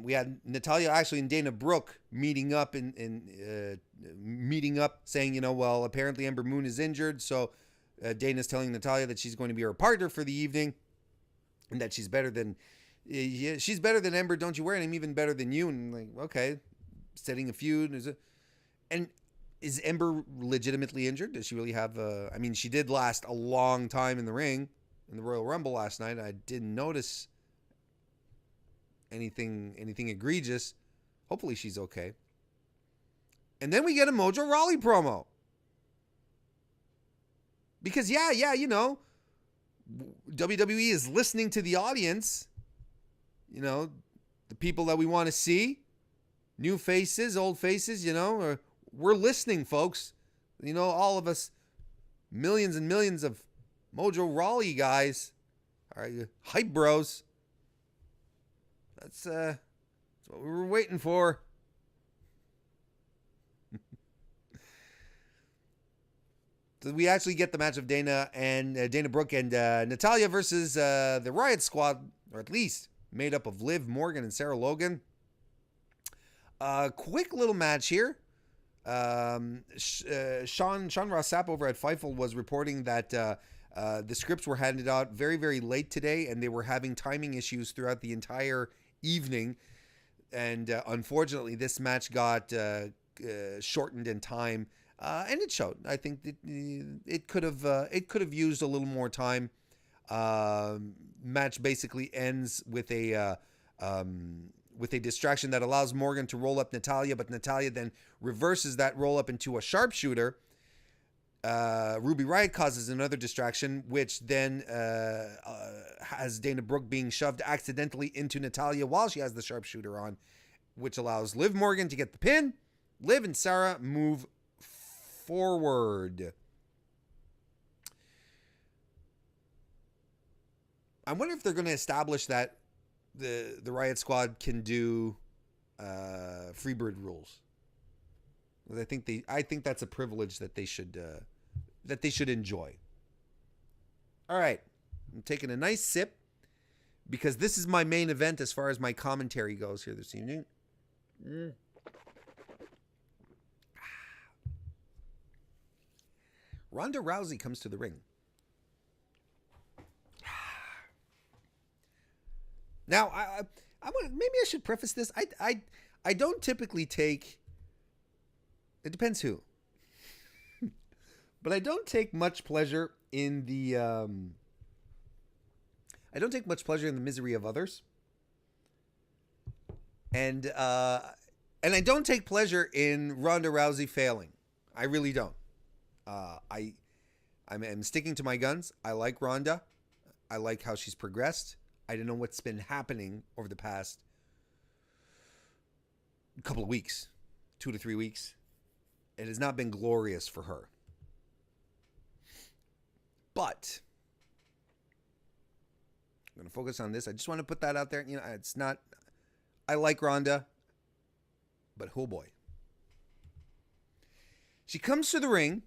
we had Natalya actually and Dana Brooke meeting up saying, well, apparently Ember Moon is injured, so Dana's telling Natalya that she's going to be her partner for the evening, and that she's better than Ember. Don't you worry, and I'm even better than you. And like, okay, setting a feud. And is Ember legitimately injured? Does she really have I mean, she did last a long time in the ring in the Royal Rumble last night. I didn't notice anything egregious. Hopefully she's okay. And then we get a Mojo Rawley promo. Because WWE is listening to the audience. The people that we want to see. New faces, old faces, we're listening, folks. All of us, millions and millions of Mojo Rawley guys, all right, hype bros. That's what we were waiting for. So we actually get the match of Dana Brooke and Natalya versus the Riot Squad, or at least made up of Liv Morgan and Sarah Logan. Quick little match here. Sean Ross Sapp over at Fightful was reporting that the scripts were handed out very, very late today, and they were having timing issues throughout the entire evening. And unfortunately, this match got shortened in time, and it showed. I think that it could have used a little more time. Match basically ends with a distraction that allows Morgan to roll up Natalya, but Natalya then reverses that roll up into a sharpshooter. Ruby Riot causes another distraction, which then has Dana Brooke being shoved accidentally into Natalya while she has the sharpshooter on, which allows Liv Morgan to get the pin. Liv and Sarah move forward. I wonder if they're going to establish that the Riot Squad can do Freebird rules. I think that's a privilege that they should enjoy. All right, I'm taking a nice sip because this is my main event as far as my commentary goes here this evening. Ronda Rousey comes to the ring. Now, I want maybe I should preface this. I don't typically take. It depends who. But I don't take much pleasure in the. I don't take much pleasure in the misery of others. And I don't take pleasure in Ronda Rousey failing. I really don't. I'm sticking to my guns. I like Ronda. I like how she's progressed. I don't know what's been happening over the past couple of weeks, 2 to 3 weeks. It has not been glorious for her. But I'm going to focus on this. I just want to put that out there. You know, it's not, I like Ronda, but oh boy. She comes to the ring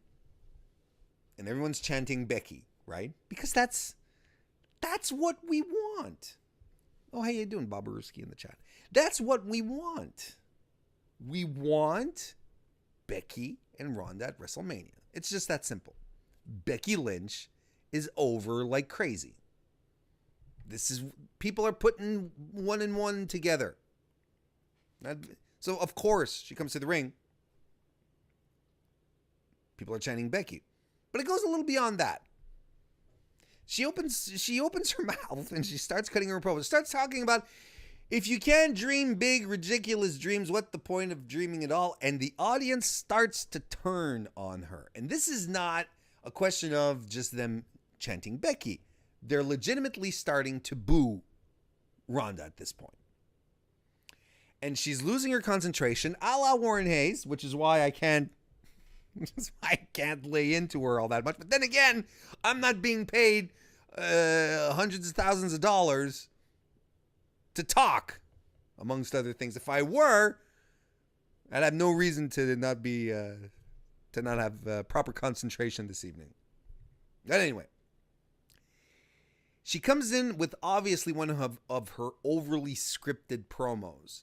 and everyone's chanting Becky, right? Because that's what we want. Oh, how you doing, Bobarooski in the chat? That's what we want. We want Becky and Ronda at WrestleMania. It's just that simple. Becky Lynch is over like crazy. People are putting one and one together. So, of course, she comes to the ring. People are chanting Becky. But it goes a little beyond that. She opens her mouth and she starts cutting her promo. Starts talking about, if you can't dream big, ridiculous dreams, what the point of dreaming at all? And the audience starts to turn on her. And this is not a question of just them chanting Becky. They're legitimately starting to boo Ronda at this point. And she's losing her concentration, a la Warren Hayes, which is why I can't lay into her all that much. But then again, I'm not being paid hundreds of thousands of dollars to talk, amongst other things. If I were, I'd have no reason to not have proper concentration this evening. But anyway, she comes in with obviously one of her overly scripted promos,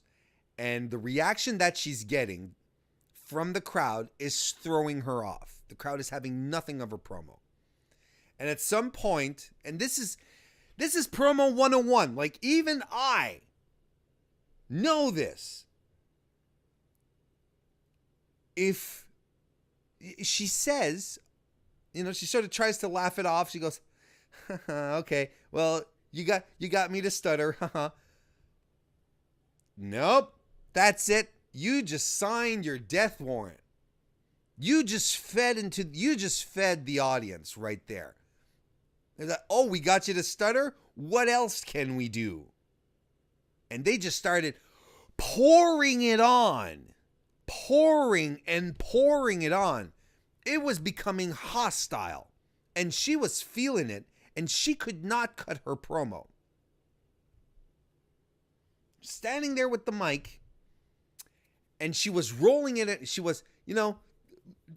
and the reaction that she's getting from the crowd is throwing her off. The crowd is having nothing of her promo. And at some point, and this is promo 101. Like, even I know this. If she says, you know, she sort of tries to laugh it off. She goes, okay, well, you got me to stutter. Nope, that's it. You just signed your death warrant. You just fed the audience right there. They're like, oh, we got you to stutter? What else can we do? And they just started pouring it on. Pouring it on. It was becoming hostile. And she was feeling it. And she could not cut her promo. Standing there with the mic. And she was rolling it. She was, you know,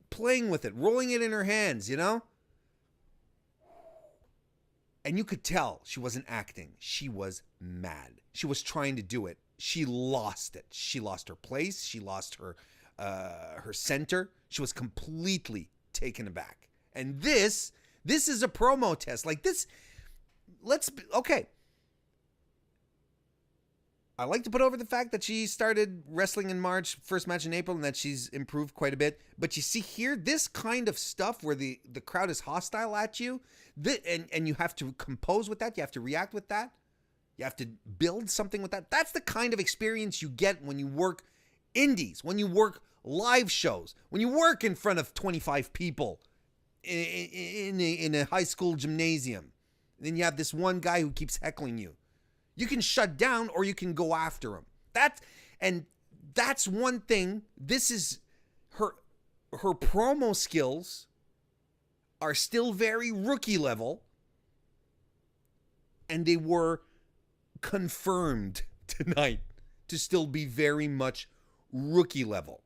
playing with it. Rolling it in her hands, you know. And you could tell she wasn't acting. She was mad. She was trying to do it. She lost it. She lost her place. She lost her her center. She was completely taken aback. And this is a promo test. Like this, okay. I like to put over the fact that she started wrestling in March, first match in April, and that she's improved quite a bit. But you see here, this kind of stuff where the crowd is hostile at you, and you have to compose with that, you have to react with that, you have to build something with that. That's the kind of experience you get when you work indies, when you work live shows, when you work in front of 25 people in a high school gymnasium. And then you have this one guy who keeps heckling you. You can shut down or you can go after him. That's one thing. This is her promo skills are still very rookie level, and they were confirmed tonight to still be very much rookie level.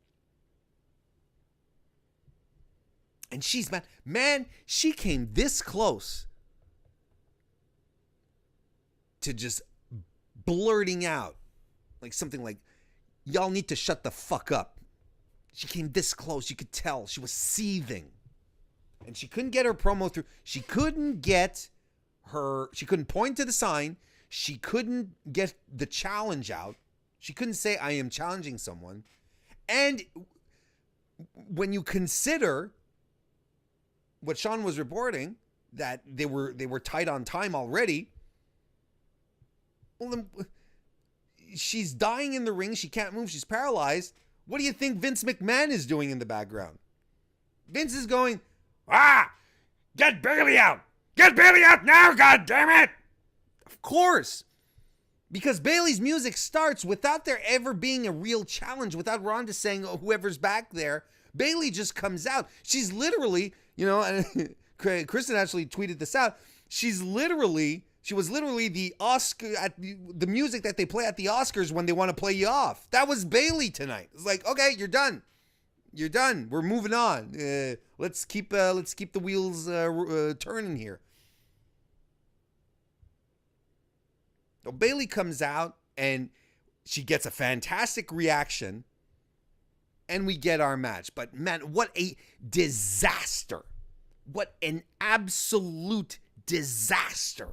And she's man, she came this close to just blurting out like something like, y'all need to shut the fuck up. She came this close. You could tell she was seething, and she couldn't get her promo through. She couldn't point to the sign. She couldn't get the challenge out. She couldn't say, I am challenging someone. And when you consider what Sean was reporting, that they were tight on time already, well, then she's dying in the ring. She can't move. She's paralyzed. What do you think Vince McMahon is doing in the background? Vince is going, get Bayley out. Get Bayley out now, God damn it. Of course. Because Bayley's music starts without there ever being a real challenge, without Ronda saying, oh, whoever's back there. Bayley just comes out. She's literally, and Kristen actually tweeted this out. She was literally the Oscar at the music that they play at the Oscars when they want to play you off. That was Bayley tonight. It's like, okay, you're done. You're done. We're moving on. Let's keep the wheels turning here. So Bayley comes out and she gets a fantastic reaction, and we get our match. But man, what a disaster! What an absolute disaster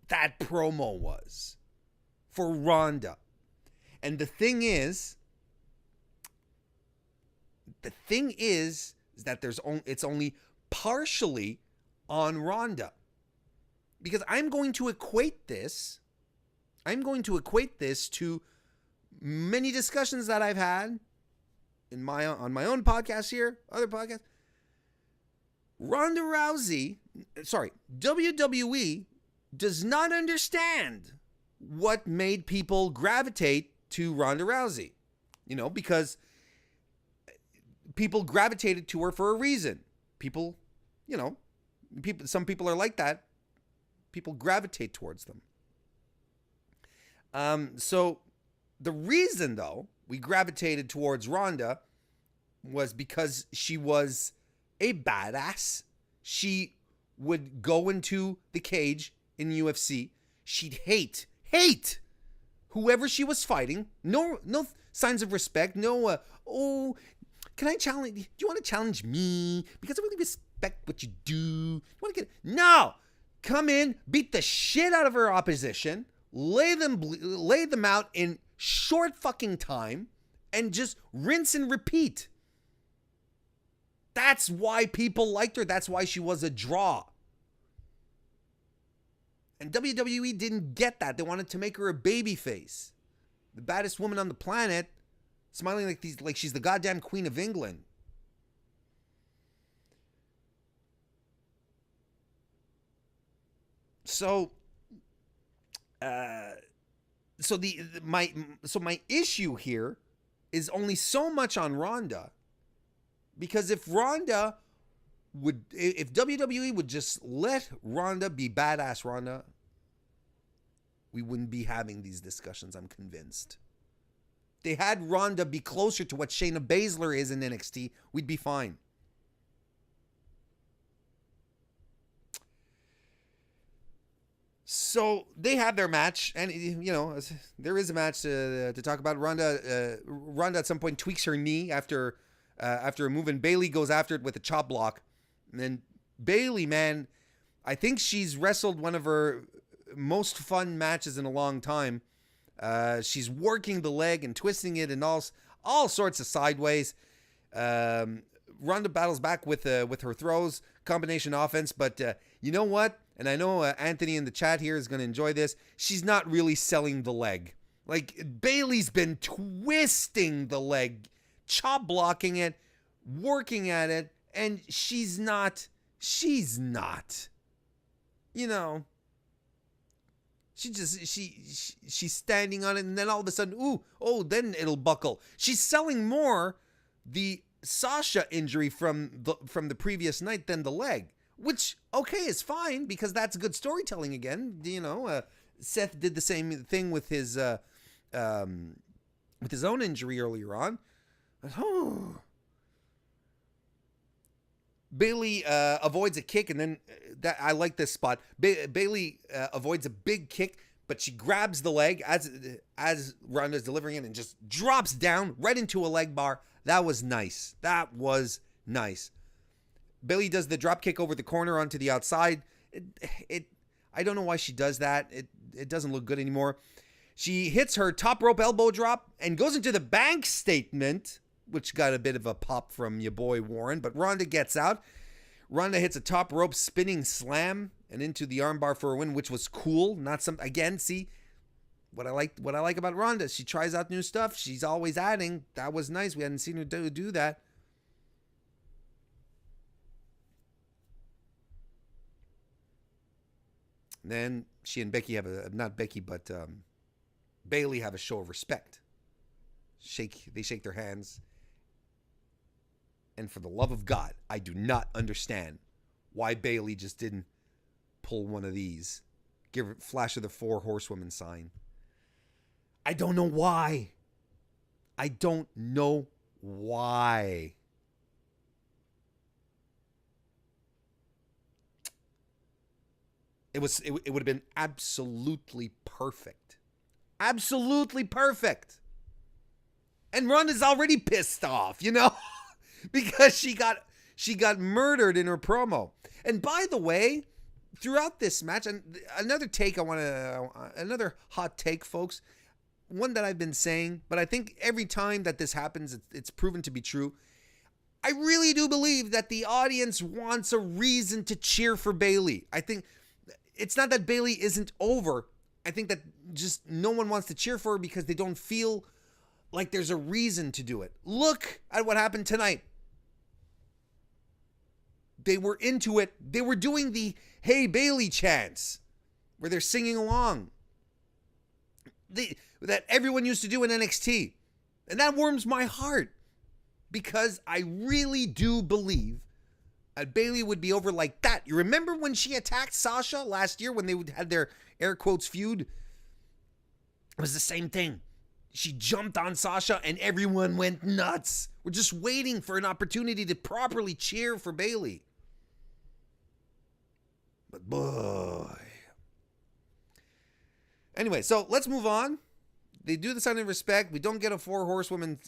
that promo was for Ronda. And the thing is that it's only partially on Ronda. Because I'm going to equate this to many discussions that I've had on my own podcast here, other podcasts. WWE does not understand what made people gravitate to Ronda Rousey. Because people gravitated to her for a reason. Some people are like that. People gravitate towards them. So the reason, though, we gravitated towards Ronda was because she was a badass. She would go into the cage in UFC. She'd hate whoever she was fighting. No signs of respect. No, can I challenge? Do you want to challenge me? Because I really respect what you do. You want to get? No. Come in, beat the shit out of her opposition, lay them out in short fucking time, and just rinse and repeat. That's why people liked her. That's why she was a draw. And WWE didn't get that. They wanted to make her a babyface. The baddest woman on the planet, smiling like she's the goddamn Queen of England. So my issue here is only so much on Ronda, because if WWE would just let Ronda be badass Ronda, we wouldn't be having these discussions, I'm convinced. They had Ronda be closer to what Shayna Baszler is in NXT, we'd be fine. So they have their match, and there is a match to talk about. Ronda at some point tweaks her knee after a move, and Bayley goes after it with a chop block. And then Bayley, man, I think she's wrestled one of her most fun matches in a long time. She's working the leg and twisting it and all sorts of sideways. Ronda battles back with her throws, combination offense, but you know what? And I know Anthony in the chat here is going to enjoy this. She's not really selling the leg. Like, Bayley's been twisting the leg, chop blocking it, working at it, and she's not, you know, she's standing on it, and then all of a sudden, then it'll buckle. She's selling more the Sasha injury from the previous night than the leg, which, okay, is fine because that's good storytelling again. Seth did the same thing with his own injury earlier on. Bayley avoids a kick, and then I like this spot. Bayley avoids a big kick, but she grabs the leg as Ronda's delivering it and just drops down right into a leg bar. That was nice. Bayley does the drop kick over the corner onto the outside. I don't know why she does that. It doesn't look good anymore. She hits her top rope elbow drop and goes into the bank statement, which got a bit of a pop from your boy Warren, but Ronda gets out. Ronda hits a top rope spinning slam and into the armbar for a win, which was cool. Not some, again, see what I like about Ronda. She tries out new stuff. She's always adding. That was nice. We hadn't seen her do that. And then she and Becky have Bayley have a show of respect. They shake their hands. And for the love of God, I do not understand why Bayley just didn't pull one of these. Give her flash of the 4 horsewomen sign. I don't know why. It would have been absolutely perfect. Absolutely perfect. And Ronda's already pissed off, because she got murdered in her promo. And by the way, throughout this match, and another hot take, folks, one that I've been saying, but I think every time that this happens, it's proven to be true. I really do believe that the audience wants a reason to cheer for Bayley. I think it's not that Bayley isn't over. I think that just no one wants to cheer for her because they don't feel like there's a reason to do it. Look at what happened tonight. They were into it. They were doing the "Hey Bayley" chants where they're singing along. That everyone used to do in NXT. And that warms my heart because I really do believe that Bayley would be over like that. You remember when she attacked Sasha last year when they had their air quotes feud? It was the same thing. She jumped on Sasha and everyone went nuts. We're just waiting for an opportunity to properly cheer for Bayley. But boy. Anyway, so let's move on. They do the sign of respect. We don't get a 4 horsewoman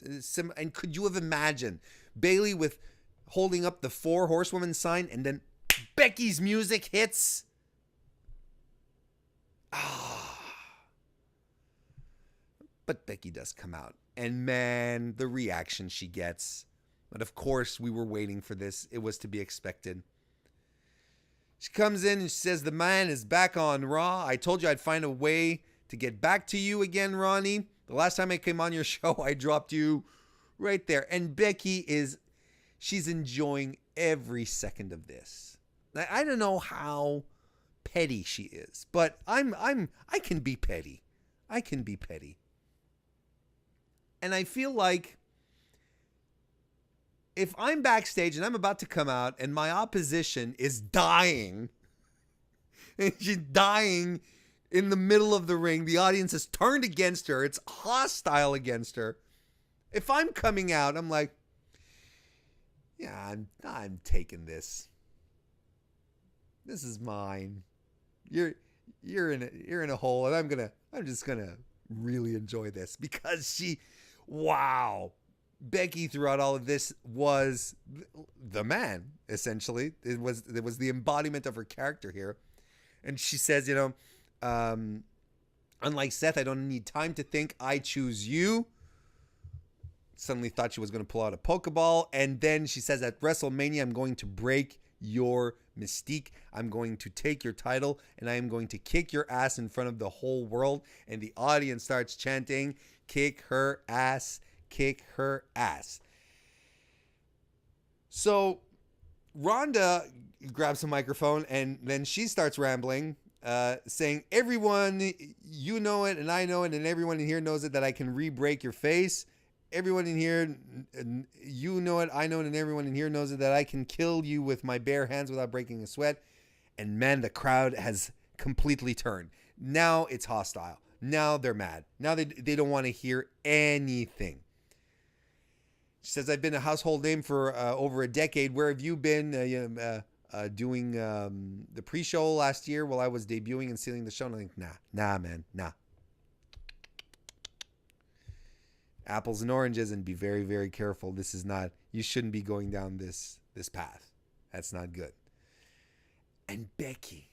and could you have imagined Bayley with holding up the 4 horsewoman sign and then Becky's music hits? But Becky does come out. And man, the reaction she gets. But of course, we were waiting for this. It was to be expected. She comes in and she says, "The man is back on Raw. I told you I'd find a way to get back to you again, Ronnie. The last time I came on your show, I dropped you right there." And Becky she's enjoying every second of this. I don't know how petty she is, but I can be petty. I can be petty. And I feel like if I'm backstage and I'm about to come out and my opposition is dying, and she's dying in the middle of the ring, the audience is turned against her, it's hostile against her. If I'm coming out, I'm like, yeah, I'm taking this. This is mine. You're you're in a hole, and I'm just gonna really enjoy this because wow. Becky throughout all of this was the man, essentially. It was the embodiment of her character here. And she says, unlike Seth, I don't need time to think. I choose you. Suddenly thought she was going to pull out a Pokeball. And then she says, at WrestleMania, I'm going to break your mystique. I'm going to take your title, and I am going to kick your ass in front of the whole world. And the audience starts chanting, kick her ass, kick her ass. So Ronda grabs a microphone, and then she starts rambling, saying, everyone, you know it, and I know it, and everyone in here knows it, that I can re-break your face. Everyone in here, you know it, I know it, and everyone in here knows it, that I can kill you with my bare hands without breaking a sweat. And man, the crowd has completely turned. Now it's hostile. Now they're mad. Now they don't want to hear anything. She says, I've been a household name for over a decade. Where have you been doing the pre-show last year while I was debuting and stealing the show? And I'm like, nah, man, nah. Apples and oranges, and be very, very careful. This is not, you shouldn't be going down this path. That's not good. And Becky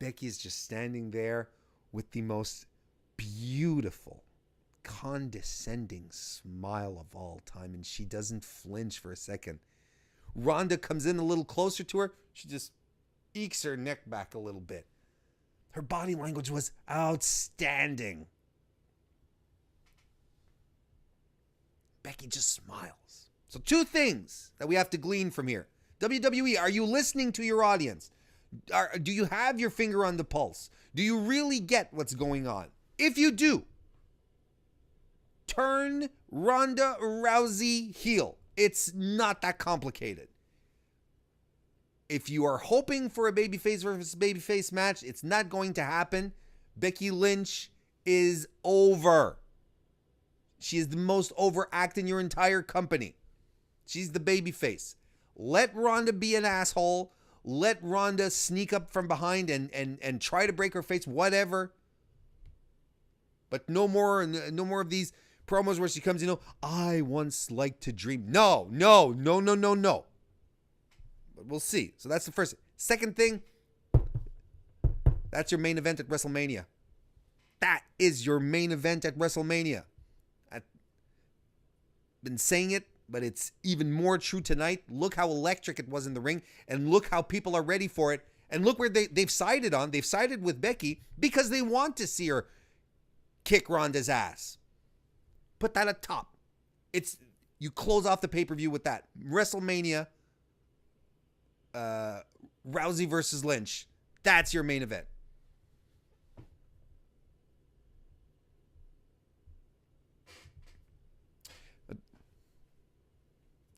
is just standing there with the most beautiful, condescending smile of all time, and she doesn't flinch for a second. Ronda comes in a little closer to her. She just ekes her neck back a little bit. Her body language was outstanding. Becky just smiles. So 2 things that we have to glean from here. WWE, are you listening to your audience? Do you have your finger on the pulse? Do you really get what's going on? If you do, turn Ronda Rousey heel. It's not that complicated. If you are hoping for a babyface versus babyface match, it's not going to happen. Becky Lynch is over. She is the most over act in your entire company. She's the babyface. Let Ronda be an asshole. Let Ronda sneak up from behind and try to break her face, whatever. But no more of these promos where she comes, I once liked to dream. No. But we'll see. So that's the first. Second thing, that's your main event at WrestleMania. That is your main event at WrestleMania. I've been saying it, but it's even more true tonight. Look how electric it was in the ring, and look how people are ready for it. And look where they've sided on. They've sided with Becky because they want to see her kick Ronda's ass. Put that at top. You close off the pay-per-view with that. WrestleMania, Rousey versus Lynch. That's your main event.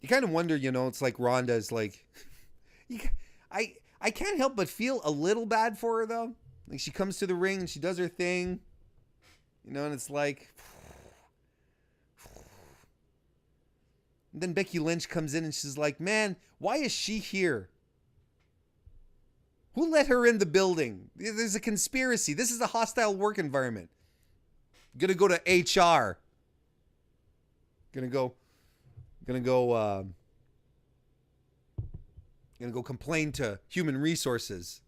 You kind of wonder, it's like Ronda's like, I can't help but feel a little bad for her though. Like she comes to the ring and she does her thing, and it's like, and then Becky Lynch comes in and she's like, man, why is she here? Who let her in the building? There's a conspiracy. This is a hostile work environment. Gonna go to HR. Gonna go complain to human resources.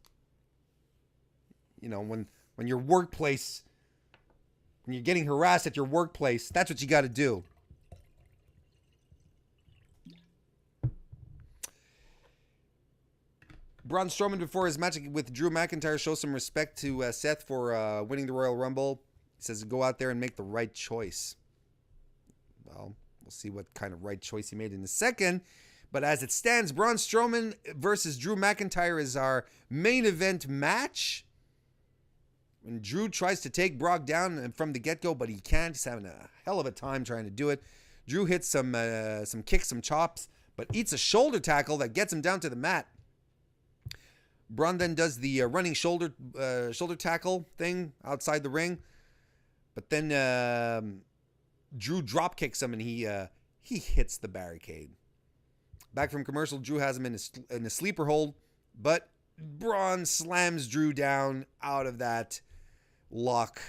When your workplace, when you're getting harassed at your workplace, that's what you got to do. Braun Strowman, before his match with Drew McIntyre, shows some respect to Seth for winning the Royal Rumble. He says, go out there and make the right choice. Well, we'll see what kind of right choice he made in a second. But as it stands, Braun Strowman versus Drew McIntyre is our main event match. When Drew tries to take Brock down from the get-go, but he can't. He's having a hell of a time trying to do it. Drew hits some kicks, some chops, but eats a shoulder tackle that gets him down to the mat. Braun then does the running shoulder tackle thing outside the ring. But then Drew drop kicks him and he hits the barricade. Back from commercial, Drew has him in a sleeper hold, but Braun slams Drew down out of that lock.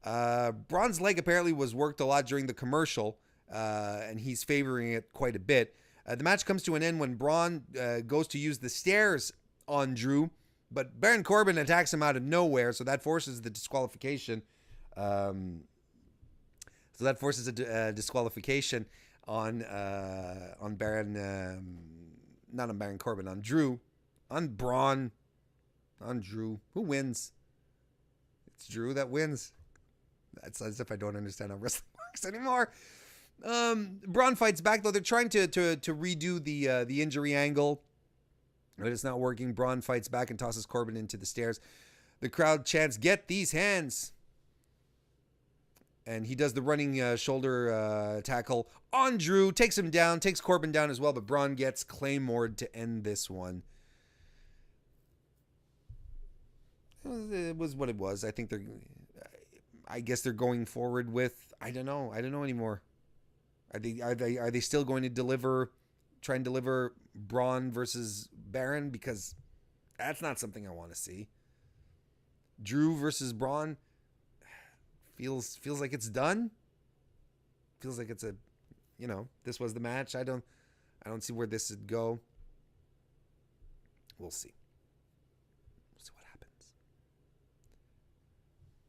Braun's leg apparently was worked a lot during the commercial, and he's favoring it quite a bit. The match comes to an end when Braun goes to use the stairs on Drew, but Baron Corbin attacks him out of nowhere, so that forces the disqualification. Disqualification on Baron, not on Baron Corbin, on Drew, on Braun, on Drew. Who wins? It's Drew that wins. That's as if I don't understand how wrestling works anymore. Braun fights back, though. They're trying to redo the injury angle, but it's not working. Braun fights back and tosses Corbin into the stairs. The crowd chants, "Get these hands!" And he does the running shoulder tackle on Drew, takes him down, takes Corbin down as well, but Braun gets Claymored to end this one. It was what it was. I guess they're going forward with, I don't know anymore. Are they still going to try and deliver Braun versus Baron? Because that's not something I want to see. Drew versus Braun feels like it's done. Feels like it's this was the match. I don't see where this would go. We'll see. We'll see what happens.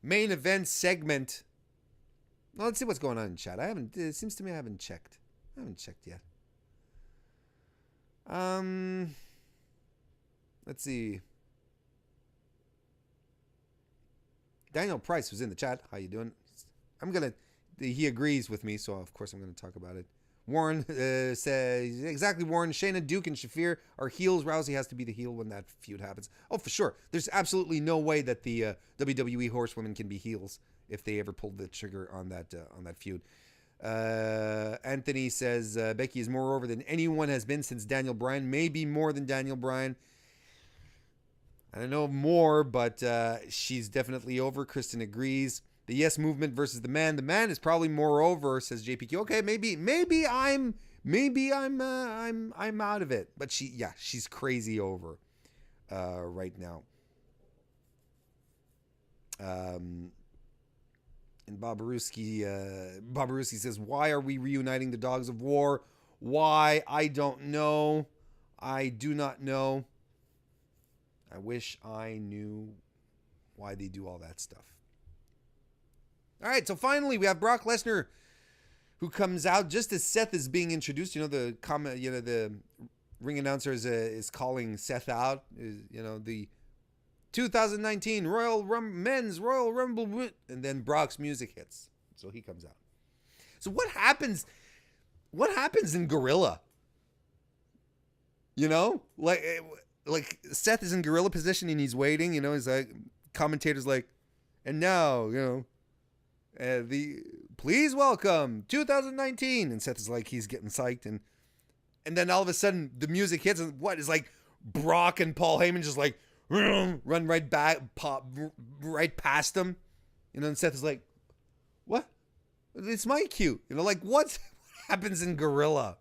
Main event segment. Well, let's see what's going on in chat. It seems to me I haven't checked. I haven't checked yet. Let's see. Daniel Price was in the chat. How you doing? He agrees with me, so of course I'm going to talk about it. Warren says, exactly, Warren, Shayna, Duke, and Shafir are heels. Rousey has to be the heel when that feud happens. Oh, for sure. There's absolutely no way that the WWE horsewomen can be heels if they ever pulled the trigger on that feud. Anthony says, Becky is more over than anyone has been since Daniel Bryan. Maybe more than Daniel Bryan. I don't know more, but she's definitely over. Kristen agrees. The Yes Movement versus the Man. The Man is probably more over, says JPQ. Okay, maybe I'm out of it. But she's crazy over right now. And Bob Aruski says, why are we reuniting the Dogs of War? Why? I don't know. I do not know. I wish I knew why they do all that stuff. All right, so finally we have Brock Lesnar, who comes out just as Seth is being introduced. The ring announcer is calling Seth out. The 2019 Men's Royal Rumble, and then Brock's music hits, so he comes out. So what happens? What happens in Gorilla? Like Seth is in gorilla position and he's waiting, he's like, commentator's like, and now, please welcome 2019. And Seth is like, he's getting psyched. And then all of a sudden the music hits and what is like Brock and Paul Heyman just like run right back, pop right past him. And Seth is like, what? It's my cue. What happens in Gorilla?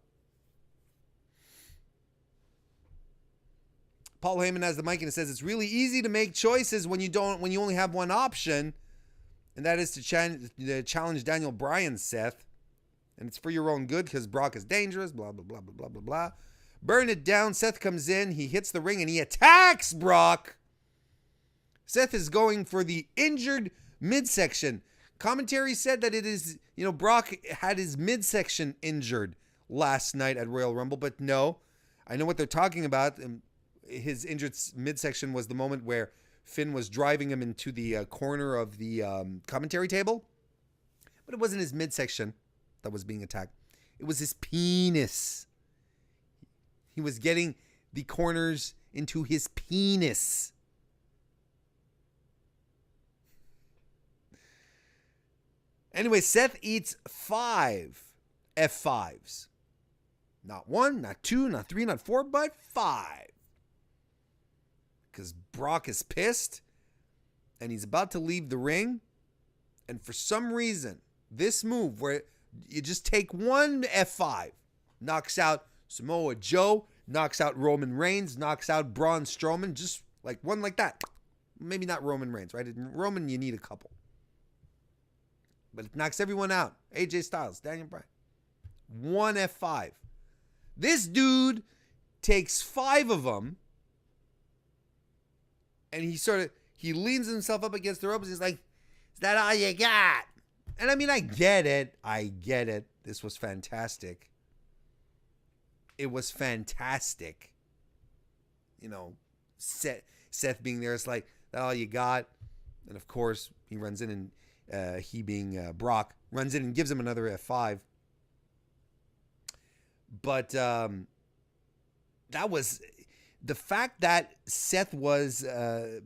Paul Heyman has the mic and it says, it's really easy to make choices when you only have one option, and that is to challenge Daniel Bryan, Seth. And it's for your own good because Brock is dangerous, blah, blah, blah, blah, blah, blah, blah. Burn it down. Seth comes in. He hits the ring and he attacks Brock. Seth is going for the injured midsection. Commentary said that it is, Brock had his midsection injured last night at Royal Rumble, but no. I know what they're talking about. His injured midsection was the moment where Finn was driving him into the corner of the commentary table. But it wasn't his midsection that was being attacked. It was his penis. He was getting the corners into his penis. Anyway, Seth eats 5 F5s. Not 1, not 2, not 3, not 4, but 5. Because Brock is pissed and he's about to leave the ring. And for some reason, this move where you just take one F5 knocks out Samoa Joe, knocks out Roman Reigns, knocks out Braun Strowman, just like one like that. Maybe not Roman Reigns, right? Roman, you need a couple. But it knocks everyone out. AJ Styles, Daniel Bryan. One F5. This dude takes 5 of them, and he leans himself up against the ropes. He's like, "Is that all you got?" And I mean, I get it. This was fantastic. It was fantastic. You know, Seth being there, it's like, "That all you got?" And of course, he runs in and he being Brock runs in and gives him another F5. But that was the fact that Seth was the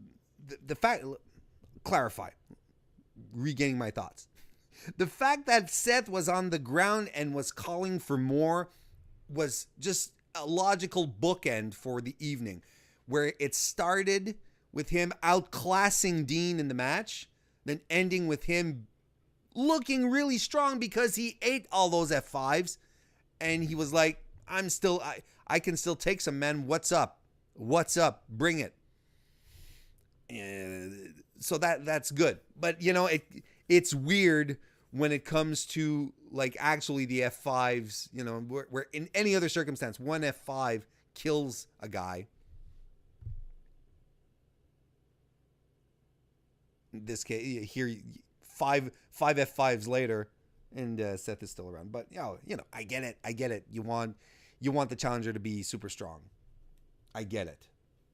fact. Clarify, regaining my thoughts. The fact that Seth was on the ground and was calling for more was just a logical bookend for the evening, where it started with him outclassing Dean in the match, then ending with him looking really strong because he ate all those F5s, and he was like, I can still take some, man. What's up? Bring it. So that's good. But you know, it's weird when it comes to like actually the F5s, you know, where in any other circumstance, one F5 kills a guy. In this case, here, five F5s later, and Seth is still around. But you know, I get it. You want the challenger to be super strong. I get it.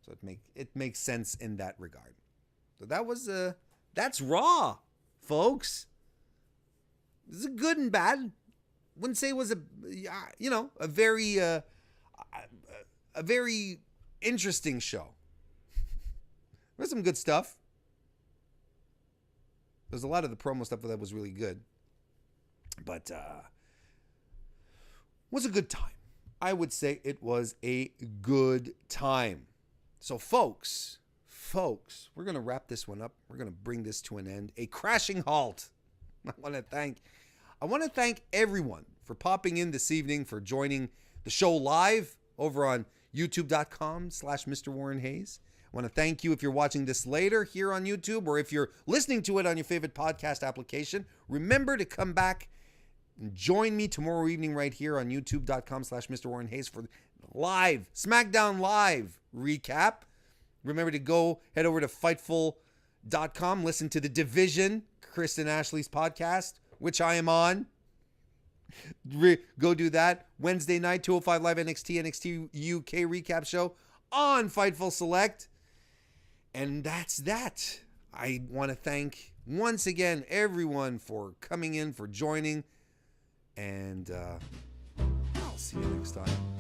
So it makes sense in that regard. So that's Raw, folks. This is good and bad. Wouldn't say it was a very interesting show. There's some good stuff. There's a lot of the promo stuff that was really good. But was a good time. I would say it was a good time. So folks, we're going to wrap this one up. We're going to bring this to an end. A crashing halt. I want to thank everyone for popping in this evening, for joining the show live over on youtube.com/Mr. Warren Hayes. I want to thank you if you're watching this later here on YouTube, or if you're listening to it on your favorite podcast application. Remember to come back and join me tomorrow evening right here on youtube.com/Mr. Warren Hayes for live SmackDown Live recap. Remember to head over to Fightful.com, listen to The Division, Chris and Ashley's podcast, which I am on. Go do that. Wednesday night, 205 Live NXT UK recap show on Fightful Select. And that's that. I want to thank once again everyone for coming in, for joining. And I'll see you next time.